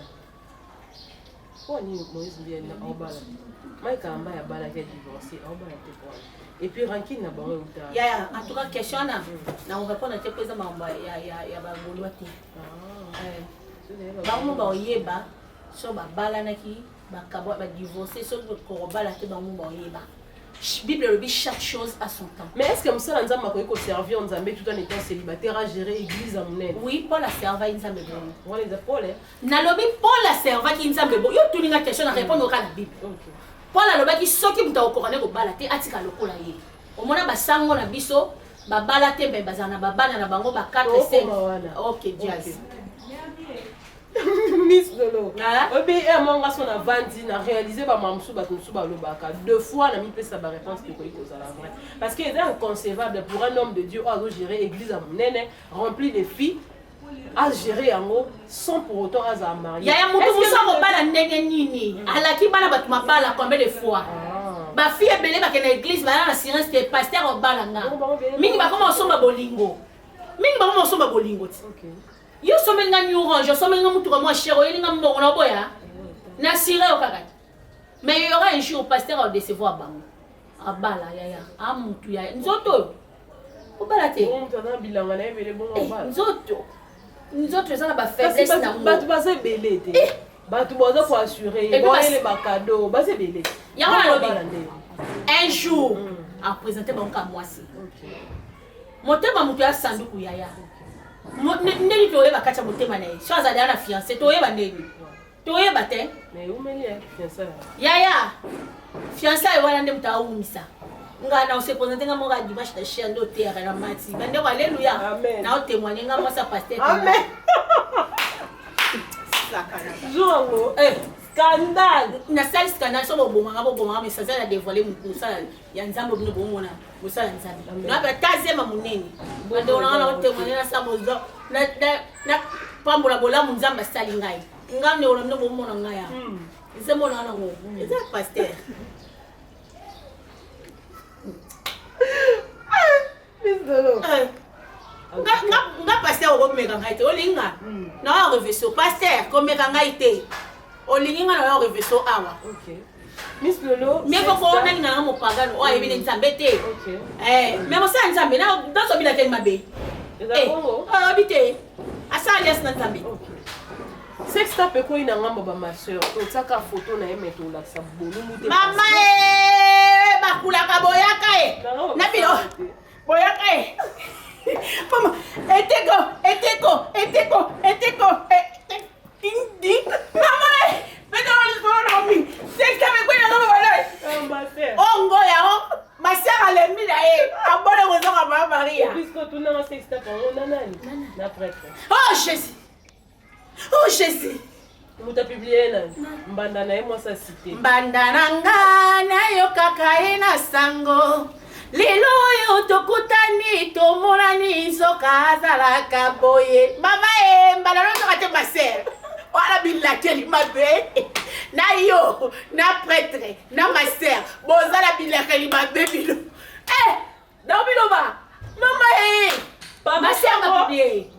S2: po ni Moïse bien na obala mai kamba ya bala ke divorcer obala te po et puis ranking na bango uta
S1: ya en tout cas question na on répondre te pesa mambo ya ba bolwa te bango ba oyeba so ba bala naki ba kabo ba divorcer so ko bala te bango ba oyeba. Bible le dit chaque chose à son temps.
S2: Mais est-ce que Moussa Nzamba ko servir Nzambe tout en étant célibataire à gérer église à Mounene?
S1: Oui, Paul a servi Nzambe bon.
S2: On les a Paul.
S1: Na lobi Paul a servi Nzambe bon. Yo tuninga question na répondre au la Bible. OK. Paul a lobi ki soki muta okorane ko balate atika lokola ye. Omona basango na biso ba balate be bazana ba bana na bango ba 4 et 5. OK, jazz.
S2: Miss Lolo. Obi e monga son avandi na réaliser ba mamsu ba tumsu ba lobaka. 2 fois na mi pesa ba réponse que koyi koza la vraie. Parce que c'est inconcevable pour un homme de Dieu à gérer église à Mounene rempli de filles à gérer yango sans pour autant à marier.
S1: Ya mutu musa ko bala ndenge nini. Alaki bana batu mabala combien de fois? Ba fille belé ba kena église ba na assurance te pasteur o bala nga. Mingi ba koma osomba bolingo. Mingi ba koma osomba bolingo. OK. Yo somenga ni orange, somenga mutu ko mo chéro, elinga mbongo na boya. Na siré o kaka. Mais il y aura un jour pasteur au décevoir bango. Abala ya. A mutu ya. Nzoto. Ko bala te.
S2: On tana bilanga na ebele bon bala.
S1: Nzoto. Nzoto eza na ba faiblesse na mo.
S2: Batu ba se belé te. Batu boza pour assurer. Bon les ba cadeau, ba se belé.
S1: Ya wana lobi. Un jour a présenté bango ka mwasi. OK. Motema mutu ya sanduku yaya. Ndeli toyeba kacha motema na ye so azali ana fiancé toyeba ndeni toyeba te
S2: mais umeli fiancé
S1: yaya fiancé wana nde muta umisa ngana ose présenter nga moka dimanche na chien ndo te na mati bande ko alléluia na o témoigner nga moi sa pasteur
S2: amen
S1: sakana
S2: jongo scandale
S1: na sali scandale so boboma mais ça a dévoilé musala ya nzambo bino bomona musala nzambe na ba tazema munene bande ona na témoigner na sa mozo na pambola bolamu nzamba sali ngai ngane ona ndo bomona ngaya nzembo na ngo eza pasteur
S2: Bisolo
S1: nga pasteur ko meka ngai te olinga na reveso pasteur ko meka ngai te olinga na reveso awa.
S2: OK. Miss Lolo
S1: mais ko na ngana mo pagano o ayebile nzambe te.
S2: OK.
S1: Mais mo sa nzambe na dans so bila tel mabe habité asa alias na nzambe.
S2: OK. Sexta pe ko ina ngamba ba ma sœur to tsaka photo na yemeto la sa bolumu te
S1: mama bakula ka boyaka na bilo boyaka mama eteko indi mama beto on mi sexta pe ko ina ngamba ba ongo ya masera le mi la abone ngozo ka mama Maria
S2: puisque tu na sexta ko na nani na prêtre.
S1: Oh Jésus
S2: Muta publié là mbanda na moi sa cité
S1: mbanda nanga na yo kaka ina sango lelo yo tokutani tomonani soka zala kaboye mama mbanda no toka te maser wala bilakeli mabe na yo na prêtre na maser bozala bilakeli mabe bilo na bilo ba mama maser ma publié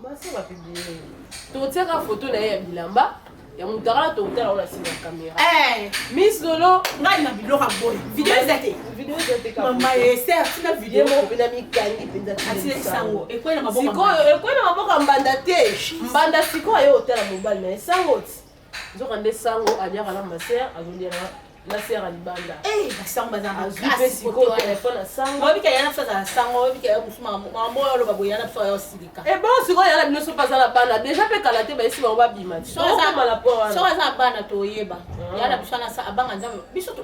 S2: tu tires la photo na ya bilamba ya mutara to utala ona sina kamera
S1: Miss
S2: Lolo
S1: ngai na bilo ka boy video ezate
S2: vidéo eza te
S1: Maman essaie na
S2: vidéo
S1: vidéo
S2: moko mpena mikangi mpenza
S1: asile sango ekwei na maboko
S2: sikoyo ekwei na maboko ya mbanda te mbanda sikoyo aye otala mobali na ye sango ti nzoka nde sango aliaka na masere azoliaka na sere ya libanda
S1: basango baza
S2: azwi mpe sikoyo telefone ya sango
S1: obika yana biso azala sango obika ya mosu mambo oyo oloba boye yana biso ya osilika
S2: bon sikoyo yana bino so mpe aza na bana deja mpe kala te baesi bango babima ti okomala po wana
S1: so aza na bana toyeba yana biso abanga nzambe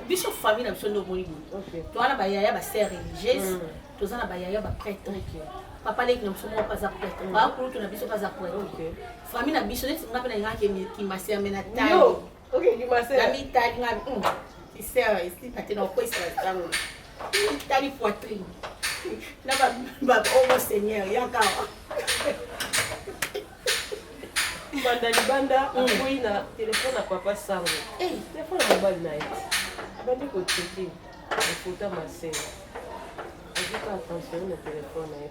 S1: biso famille na biso nde omoni boye towana bayaya basere religieuse toza na bayaya baprêtre papa leki na biso moko aza prêtre bakulutu na biso mpe aza prêtre famille na biso neti nga mpe na ingaki kimaseme na tali na mitali nga isere esi pate na okwesila sango tali poitrine na baomo seigneur yakawa
S2: banda libanda akoyi na telefone ya papa sango telefone ya mobali na ye abandi koteke ekota masere azoka attention na telefone na ye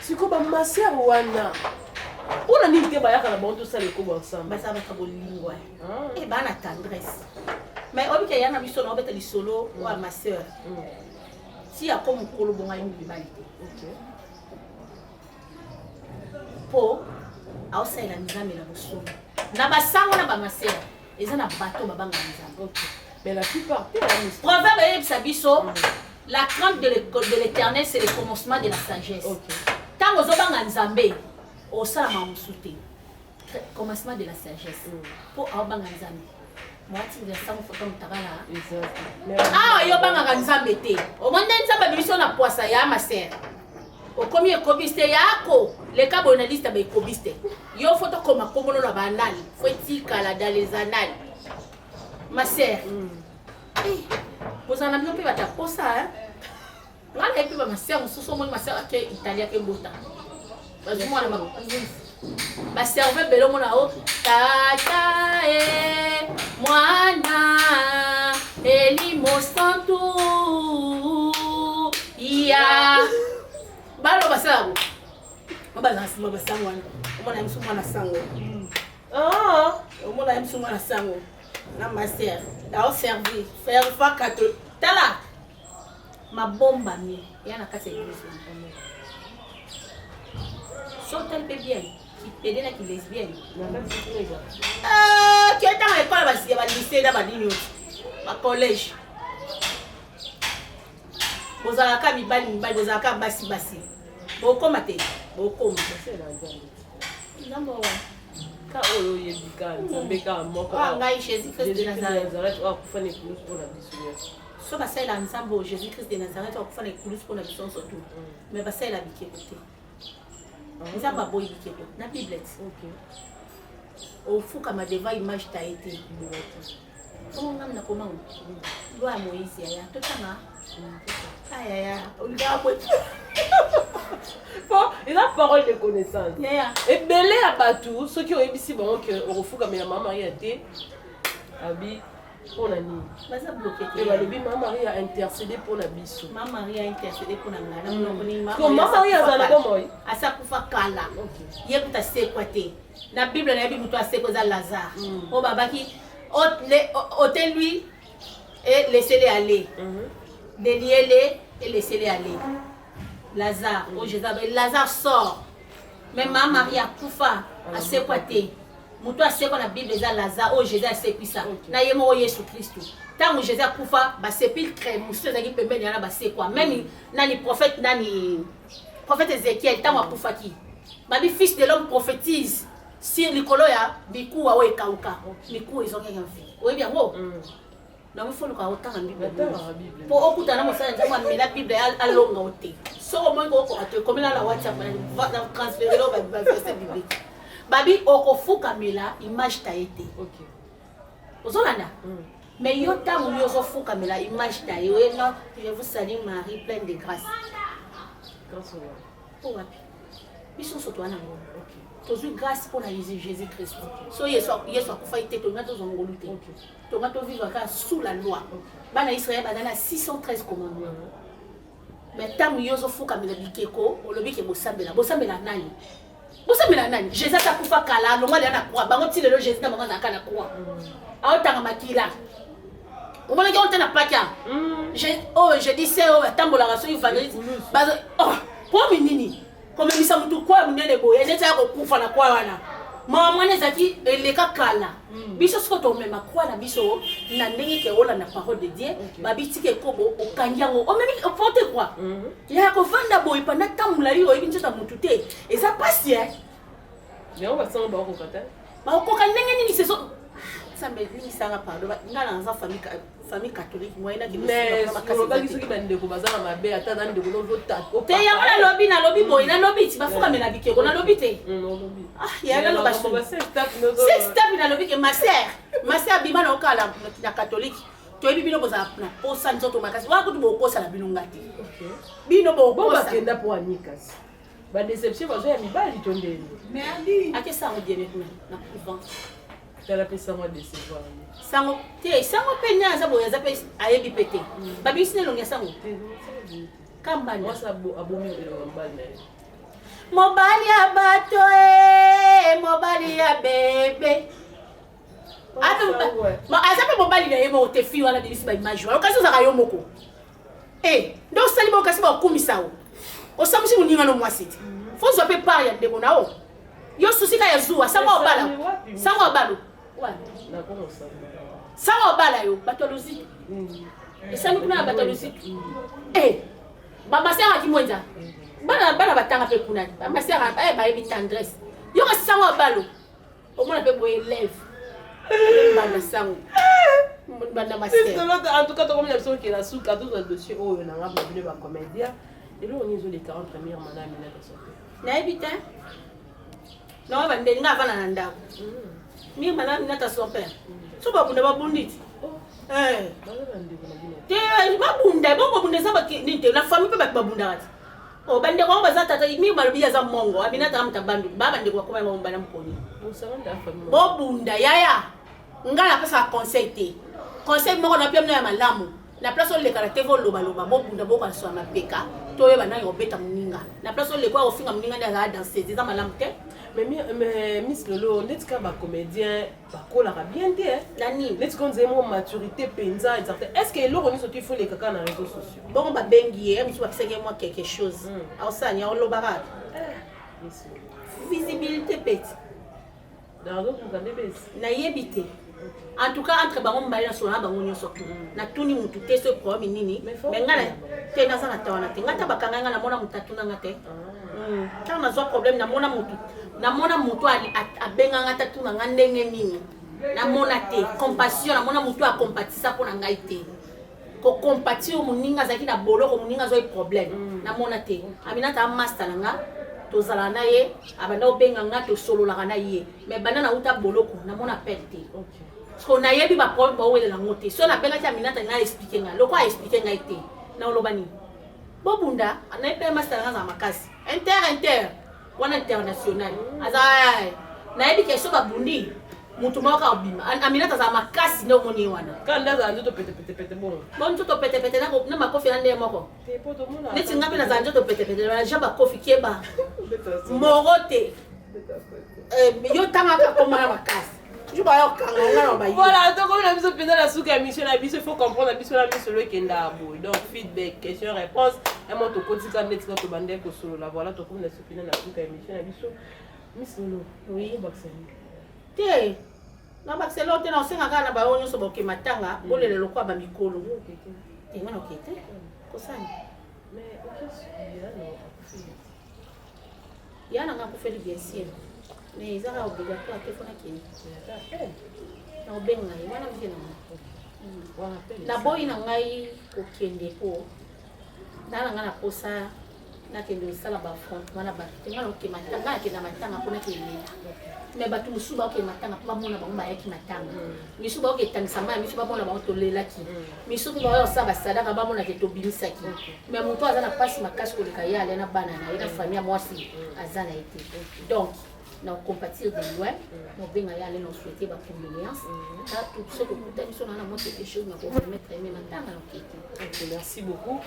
S2: siko bamasere wana mpona nini te bayaka na bango tosala ekobo ensemble
S1: baza baka bolingwa bana tendresse mais obika yana biso na obeta lisolo wa ma sœur si ako mokolo bonga yingi libali te po aosalela nzambe na bosomi na basango na bamasere eza na bato babanga nzambe
S2: mais la plupart te
S1: proverbe eyebisa biso la crainte de l'éternel c'est le commencement de la sagesse ntango ozobanga nzambe osalama mosu te commencement de la sagesse mpo aobanga nzambe moatinga sango foto motakala awa yo obangaka nzambe te omonde nzambe abibiso na poasa ya masere okomi ekobisi te yako leka boye na liste baekobisi te yo fo tokoma kombono na banali fo etikala dans les annales masere bozala na bino mpe bataposa nga na ye mpe bamasere mosusu omoni masere ake italia ke mbota bazomwana baserve ebele omona o tata e mwana elimo santu ya balo basango obaza nsima basango wana omona ye mosu mwana sango omona ye mosu mwana sango na masere aoservi faire fakato tala mabombami eya na kati ya église sortel mpe bien kipede na kilesbienne kietanga ekole ya balise na banini oti bacollège bozalaka mibali bozalaka basi bokoma te bokoma nzambe wa
S2: ka oyo oyebika nzambe kaka moko
S1: ngai jésus christ de nazareth
S2: akufa na ekulusu mpona biso
S1: so basalela nzambe oyo jésus christ de nazareth akufa na ekulusu mpona biso nyonso tu mais basalela bikeko te nzambe aboyi bikeko na bible ofukama deva image ta ye te ongami na komango lwa ya moïse yaya totanga ayaya olingabwe
S2: po eza parole de connaissance
S1: yaya
S2: ebele ya bato soki oyebisi bango ke okofukamela mama maria te abi mpona nini
S1: baza bloke
S2: te balobi mama maria a intercédé mpona biso
S1: mama maria a intercédé mpona ngai
S2: mama maria azala komoi
S1: asakufa kala ye kuta sekwa te na bible nayebi moto asekwa eza lazare oyo babaki ôtez-lui et laissez-les aller déliez-les et laissez-les aller Lazare oh Jésus Lazare sort mais mama Marie akufa asekwa te moto asekwa na bible eza Lazare oh Jésus asekwisa na ye moko Yesu Kristo tango Jésus akufa basepiltre mosusu ezalaki pembeni yana basekwa même nani prophète Ézéchiel tango akufaki babi fils de l'homme prophétise sur likolo ya bikuwa oyo ekauka bikuwa ezongeka mfi oyebi yango na mifoluka otanga bible po okutana mosala nzambe amela bible alonga o te soko moi kokoka to ekomela na whatsapp na transférer lo baverset biblique babi okofukamela image ta ye te ozolanda mais yo ntango yo ozofukamela image ta ye oyena je vous salue Marie pleine de grâce po wapi biso nyonso towana ngo tozwi grâce mpona Jésus Christ so yesu akufa ye te tonga tozongolu te tonga tovivre kaka sous la loi bana Israël baza na 613 commandement mais ntango yo ozofukamela bikeko olobi ke bosambela nani Jésus atakufa kala alongwa leya na croix bango ti lelo Jésus na bango azalaka na croix aotanga makila On va dire on pas qu'à. Je dis c'est au tambour la raison il va dire oh pour minini comme il s'en tout quoi minene boy et ça ko kufa na kwa wana mama ne zaki le kakala biso siko to mema kwa na biso na ndenge ke ola na parole de Dieu ba bitike kobo okanyango o memi porte quoi ya ko vanda boy pendant tamula yo ibinzo ta mutute et ça passe hein
S2: mais on va s'en ba ko kata
S1: ba ko ka ndenge nini c'est ça me dit ça va pardon ngala na famille catholique moyena ki
S2: mais on va dire que bande ko bazana mabe ata na ndeko no vota
S1: te ya na lobby boy na lobby ti bafuka mena bikeko na lobby te
S2: lobby
S1: ah ya na lobby
S2: c'est step
S1: na lobby ke ma sœur bima na okala na catholique to ebi bino boza na posa nzoto makasi wa kutu bokosa na bino ngati bino bokosa
S2: kenda po anikas ba déception bazo ya mibali tondeli
S1: merci ake ça on dit na couvent
S2: tala pesa moi décevoir
S1: sango penya za boya za pe ayebi pete babisi ne longia sango kamba
S2: moi ça abomi
S1: mobali ya bato mobali ya bebe ma azape mobali na yemo te fi wala bilisi ba image wala kasi za yo moko ndo sali bo kasi ba kumisa o samusi muninga no mwasiti fonzo pe par ya ndeko na o yo susika ya zuwa sango obalo
S2: na comment ça
S1: sango obala yo batolozi esami kuna batolozi bamasera ki mwenza bana batanga pe kuna bamasera ba yebi tendresse yo kasi sango obalo omona pe boye élève bana sango bana masera
S2: en tout cas comme l'impression que la souka tout le dossier oh na ngaba bino ba comédien et là on est les 40 premières madame na sorte
S1: na ebita no ba ndenga vana na ndako mi madame na ta son père so ba bunda ba bunditi te ba bunda za ba ninte la famille pe ba bunda ati o bande ko ba za tata mi ba biya za mongo abina ta mta bandu baba ndiko kwa mo mbana mkoni bo bunda yaya ngala pesa conseil te conseil mo na pia na malamu na place on le caractère vo loba bo bunda bo ka so na peka to ye bana yo beta muninga na place on le kwa ofinga muninga na danser za malamu te
S2: mais Miss Lolo net ka ba comédien ba kola bien te
S1: nani
S2: net kon zemo maturité penza exact est-ce que loro ni sorti faut les kaka na réseaux sociaux
S1: bon ba bengi musu ba piseke moi quelque chose ausanya on lobara visibilité peti
S2: dans d'autres ngande bes
S1: na yebite en tout cas entre bango mbali na sona bango nyoso na tuni mutu te ce problème nini mais ngala te na sana tawana te ngata bakanga ngala mona mutatu na ngate quand on a un problème na mona mutu abenga ngata tuna ngandenge nini na mona te compassion na mona mutu a compatisa pour na ngai te ko compatir muninga zaki na boloko muninga zo problème na mona te amina ta master nga to zala na ye abanda obenga nga to solo la na ye mais bana na uta boloko na mona perte so na yebi ba problème ba wele la ngote so na benga ta amina ta nga expliquer nga loko a expliquer nga ite na olobani bobunda na pe master nga za makasi inter wana international azai na yebi ke so ba bundi mutu moko obima amina ta za makasi ndo moni wana
S2: kanda za ndoto pete bon
S1: ndoto pete na makofi na ndemo moko neti ngapi na za ndoto pete na jamba kofi keba morote yo tanga ka komana makasi
S2: voilà, donc comme on a besoin de la souka mission, il faut comprendre la mission le kenda boy. Donc feedback, question, réponse, et moi to kotika net na to bande ko solo la voilà to comme la souka la souka mission biso. Miss Lolo, oui, Baxeli.
S1: Te. Na Baxeli te na osenga kana ba onyo so boke matanga, bolele lokwa ba mikolo. Te ngwana okete. Kosani.
S2: Mais OK,
S1: yana ngakufeli bien sûr. Mais ils ont obligatoire que fona kini na obenga wana mvina na boy na ngai kokende po na ngana kosa na kende sala ba front wana ba ngana ke matanga ke na matanga pona kende mais batu musuba ke matanga pa mona ba mba yaki matanga misuba ke tansama misuba mona ba to lelaki misuba ba yo saba sadaka ba mona ke to bilisaki mais muto azana passe makasi ko le kaya na bana na ina famille mwasi azana été donc na compatir de loin no benga yale no souhaiter ba condoléances ta tout ce que peut-être sur na moi quelque chose na ko mettre aimer matanga
S2: OK, merci beaucoup.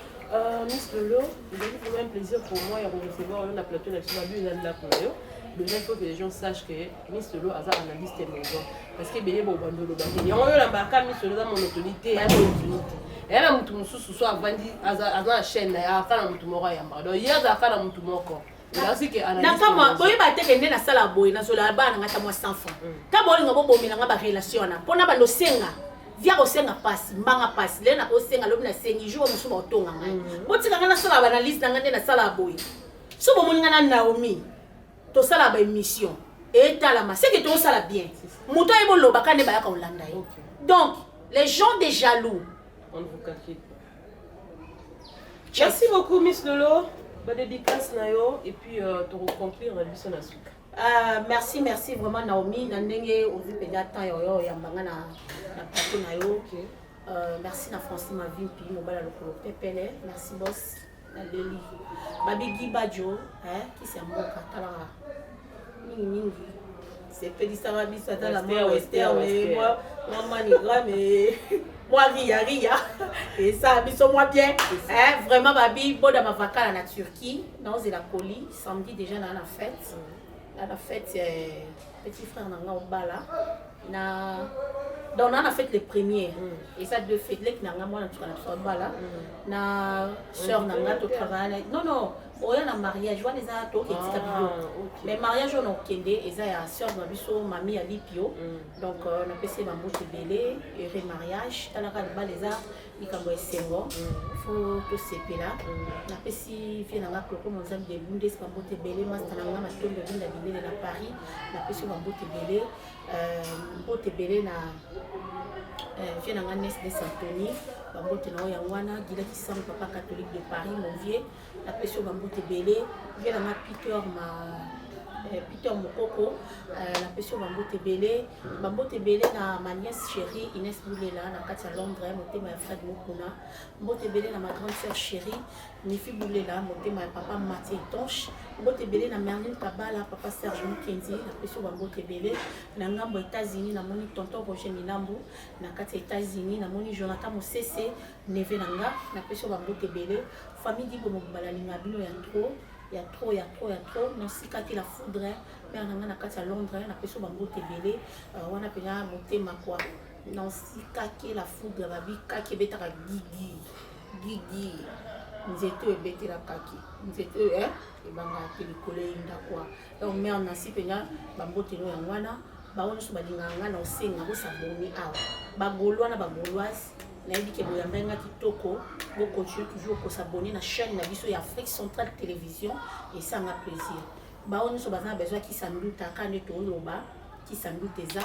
S2: Miss Lolo, vous avez vraiment un plaisir pour moi de recevoir un plateau na Chibabu na la Koyo. déjà il faut que les gens sachent que Miss Lolo a un analyste maison parce que Bélé Bobando le bâti et on a l'embarqué Miss Lolo dans mon autorité et elle a mon sous soit vendu à la chaîne à faire un mouton yamba donc hier à faire un mouton moko là aussi que analyste
S1: nakama boye ba tekende na sala boye na zola ba na ngata mo sans fond ta boye ngabo bomina ngaba relation na pona ba lo senga via ko senga passe mbanga passe le na ko senga lo na sengi jour musu ba tonga ngai botika ngana sala ba analyste na ngande na sala boye so bo moninga na Naomi to sala ba émission et talama c'est que to sala bien muto e bolo bakane ba ya ka olanda yi donc les gens des jaloux
S2: on vous calcule. Merci beaucoup Miss Lolo. Bonne dédicace Nayo et puis te recomplir la mission à Souka.
S1: Merci vraiment Naomi nandenge ozu penya temps yo ya mbanga na plateau Nayo. Merci na Francine ma vie puis mobala lokolo pepele. Merci boss na Leli. Babigi Badjo qui c'est mboka talanga. Mingi. C'est petit ça va bien ça dans la main Esther mais moi manigra mais moi ria et ça biso moi bien vraiment babi bon dans ma vacances en Turquie dans la colis samedi déjà dans la fête petit frère nanga obala na donc on a fait les premières et ça deux fêtes les nanga moi na tukana obala na sœur nanga to travail non oya na mariage wana eza to etika bido mais mariage on okende eza ya sœur na biso mami ya lipio donc na pese ba mbote belé et mariage talaka de baleza ikambo esengo faut to sepela na pesi fie na kloko monzam de bundes ba mbote belé master na nga matombe binda bilé na Paris na pesi ba mbote belé na fie na nga Nes de Santoni ba mbote na oya wana gila kisam papa catholique de Paris mon vieux la pression bambote belé vient la Peter Mokoko la pression bambote belé na ma nièce chérie Inès Boulela na Katia Londres motema ya Fred Mokuna mbote belé na ma grande sœur chérie Nifi Boulela motema ya papa Mathieu Tonche mbote belé na Merlin Kabala papa Serge Mukenzi la pression bambote belé na ngambo États-Unis na moni tonton Roger Minambo na Katia États-Unis na moni Jonathan Mosese neve nanga na pression bambote belé famille dit que mon balalinga bino ya trop non si kati la foudre mais on a kati à Londres na peso bambote belé wana pena motema quoi non si kaki la foudre babi kaki betaka gigi nzeto ebetela kaki nzeto et banga telikole inda quoi donc mais on a si pena bambote no ya wana baona so balinga ngana osenga bo saboni awa bagolwa na bagolwasi na dit que boyamba kitoko vous continuez toujours pour s'abonner à la chaîne na biso ya Afrique Centrale Télévision et ça m'a plaisir ba on so bazana besoin qui sanduta kane to loba qui sanduta za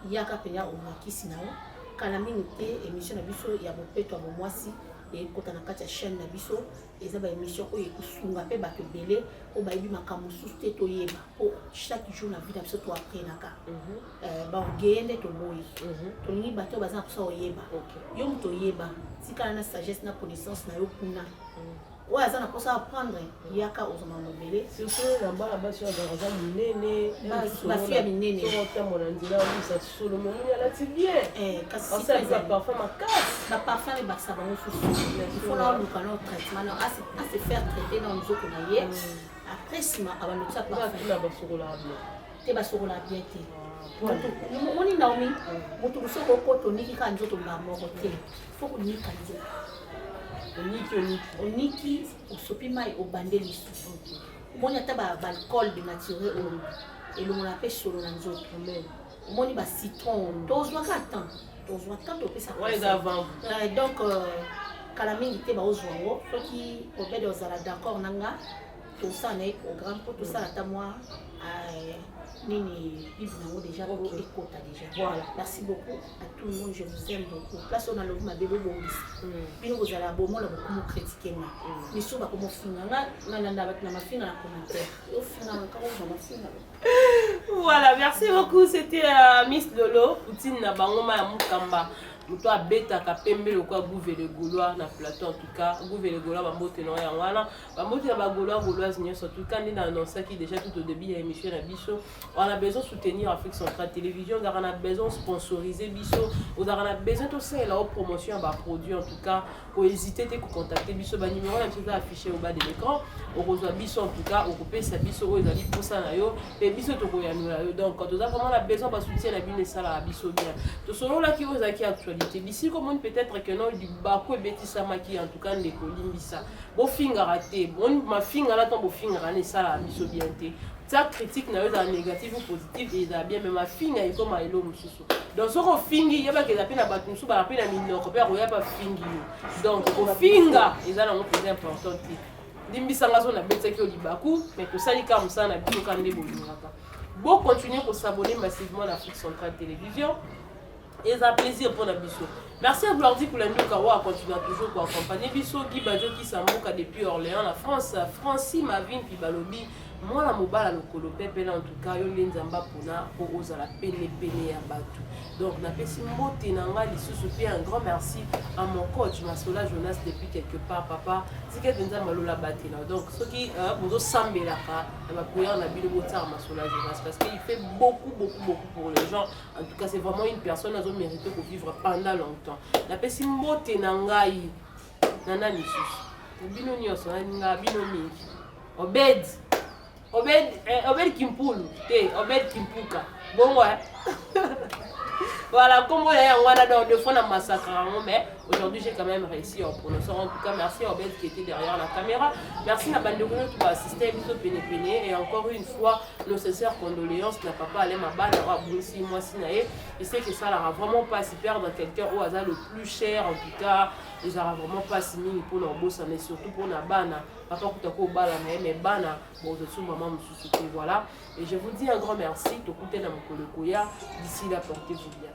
S1: yaka penya o makisi nao kala minute émission na biso ya bopeto bo mwasi et kota na kati ya chaîne na biso eza ba émission oyo ekusunga pe bato belé o ba yebi makambo suste to yeba o chaque jour na vie na biso to aprenaka ba ogende to boyi to ni bato bazana ko so yeba yo mto yeba tika na sagesse na connaissance na yo kuna ouais ça n'a pas ça apprendre yaka ozoma mobele
S2: surtout na bala basi ya dans un minene
S1: ba fille ya minene
S2: so ta mon andila ça solo mon ya la bien
S1: kasi
S2: ça va parfum ma casse
S1: ba parfum et ba savon il faut na luka no traitement non à se faire traiter dans nzoko na ye après sima avant de ça parfum
S2: la basokola bien
S1: te basokola bien te moni Naomi moto soko ko to niki ka nzoto ba moko te faut ko nika nzoto oniki osopi mai obande lisusu omoni ata baalcool de naturel oyo elongola mpe solo na nzoto omoni bacitron tozwaka temps topesa donc kala mingi te baozwa yango soki obede ozala d'accord nanga tosala na ye programme mpo tosala ata mwa nini bible nango déjà ekota déjà voilà merci beaucoup à tout le monde je vous aime beaucoup place on a le ma bébé bongisi bino kozala bomona bokomo critiquer nga miso bakomo finga nga nanda na mafinga na commentaire au final quand on va mafinga
S2: voilà merci beaucoup c'était Miss Lolo poutine na bango ma ya mukamba moto abetaka pembe lokwa gouverne gaulois na plateau en tout cas gouverne gaulois bambote na yango wana bambote na bagaulois gauloise nyonso en tout cas nde na annoncaki déjà tout au début ya émission na biso on a besoin soutenir Afrique Centrale Télévision on a besoin sponsoriser biso on a besoin tout ça la promotion ba produit en tout cas pour hésiter te contacter biso ba numéro na biso affiché au bas de l'écran on reçoit biso en tout cas on couper sa biso o ezali pour ça na yo et biso to koyanula yo donc quand on a vraiment la besoin ba soutien na bino ça la biso bien to solo la ki ozaki actualité d'ici comme peut-être que non du bako betisa maki en tout cas ndeko limbisa bo finga raté bon ma finga la tombe finga rané ça la biso bien te ça critique na yo dans négatif ou positif et ça bien mais ma finga est comme elo mususu donc ce qu'on fingi yaba que zapina batunsu ba rapina minoko pe roya pas fingi donc ko finga ezala ngo plus important limbisa ngazo na betaki olibaku mais que ça comme ça na bino kande bolingaka bon continuer pour s'abonner massivement à l'Afrique Centrale Télévision et c'est un plaisir pour la biso. Merci à Gloire pour l'Indio Kawa continue toujours pour accompagner biso Guy Badjo qui s'amouka depuis Orléans la France Francis Mavin puis Balobi moi la mobile le colo pepe là en tout cas yo nzamba pona pour ozala pene ya batu donc na pesi mbote nanga lisusu pe un grand merci à mon coach Masola Jonas depuis quelque part papa c'est que nzamba lola batela donc ce qui bozo sambela ka na prière na bino botar Masola Jonas parce qu'il fait beaucoup pour les gens en tout cas c'est vraiment une personne qui a mérité pour vivre pendant longtemps na pesi mbote nanga yi nana lisusu bino nyoso na bino mingi Obed Kimpulu, Obed Kimpuka. Bon ouais. Voilà, comme vous l'avez on a deux fois dans massacre, mais aujourd'hui j'ai quand même réussi en prononçant. En tout cas, merci à Obed qui était derrière la caméra. Merci à la bande de Gouno qui va assister à Biso Pene. Et encore une fois, nos sincères condoléances. N'a pas allé ma balle, à Boussi, moi, Sinaé. Je sais que ça n'aura vraiment pas si perdre quelqu'un au hasard le plus cher. En tout cas, ils n'aura vraiment pas si mis pour nos boss, mais surtout pour nos bana. Papa Koutako Bala, mais bana, bon, je suis maman, voilà. Et je vous dis un grand merci. Tout le monde d'ici là, portez-vous bien.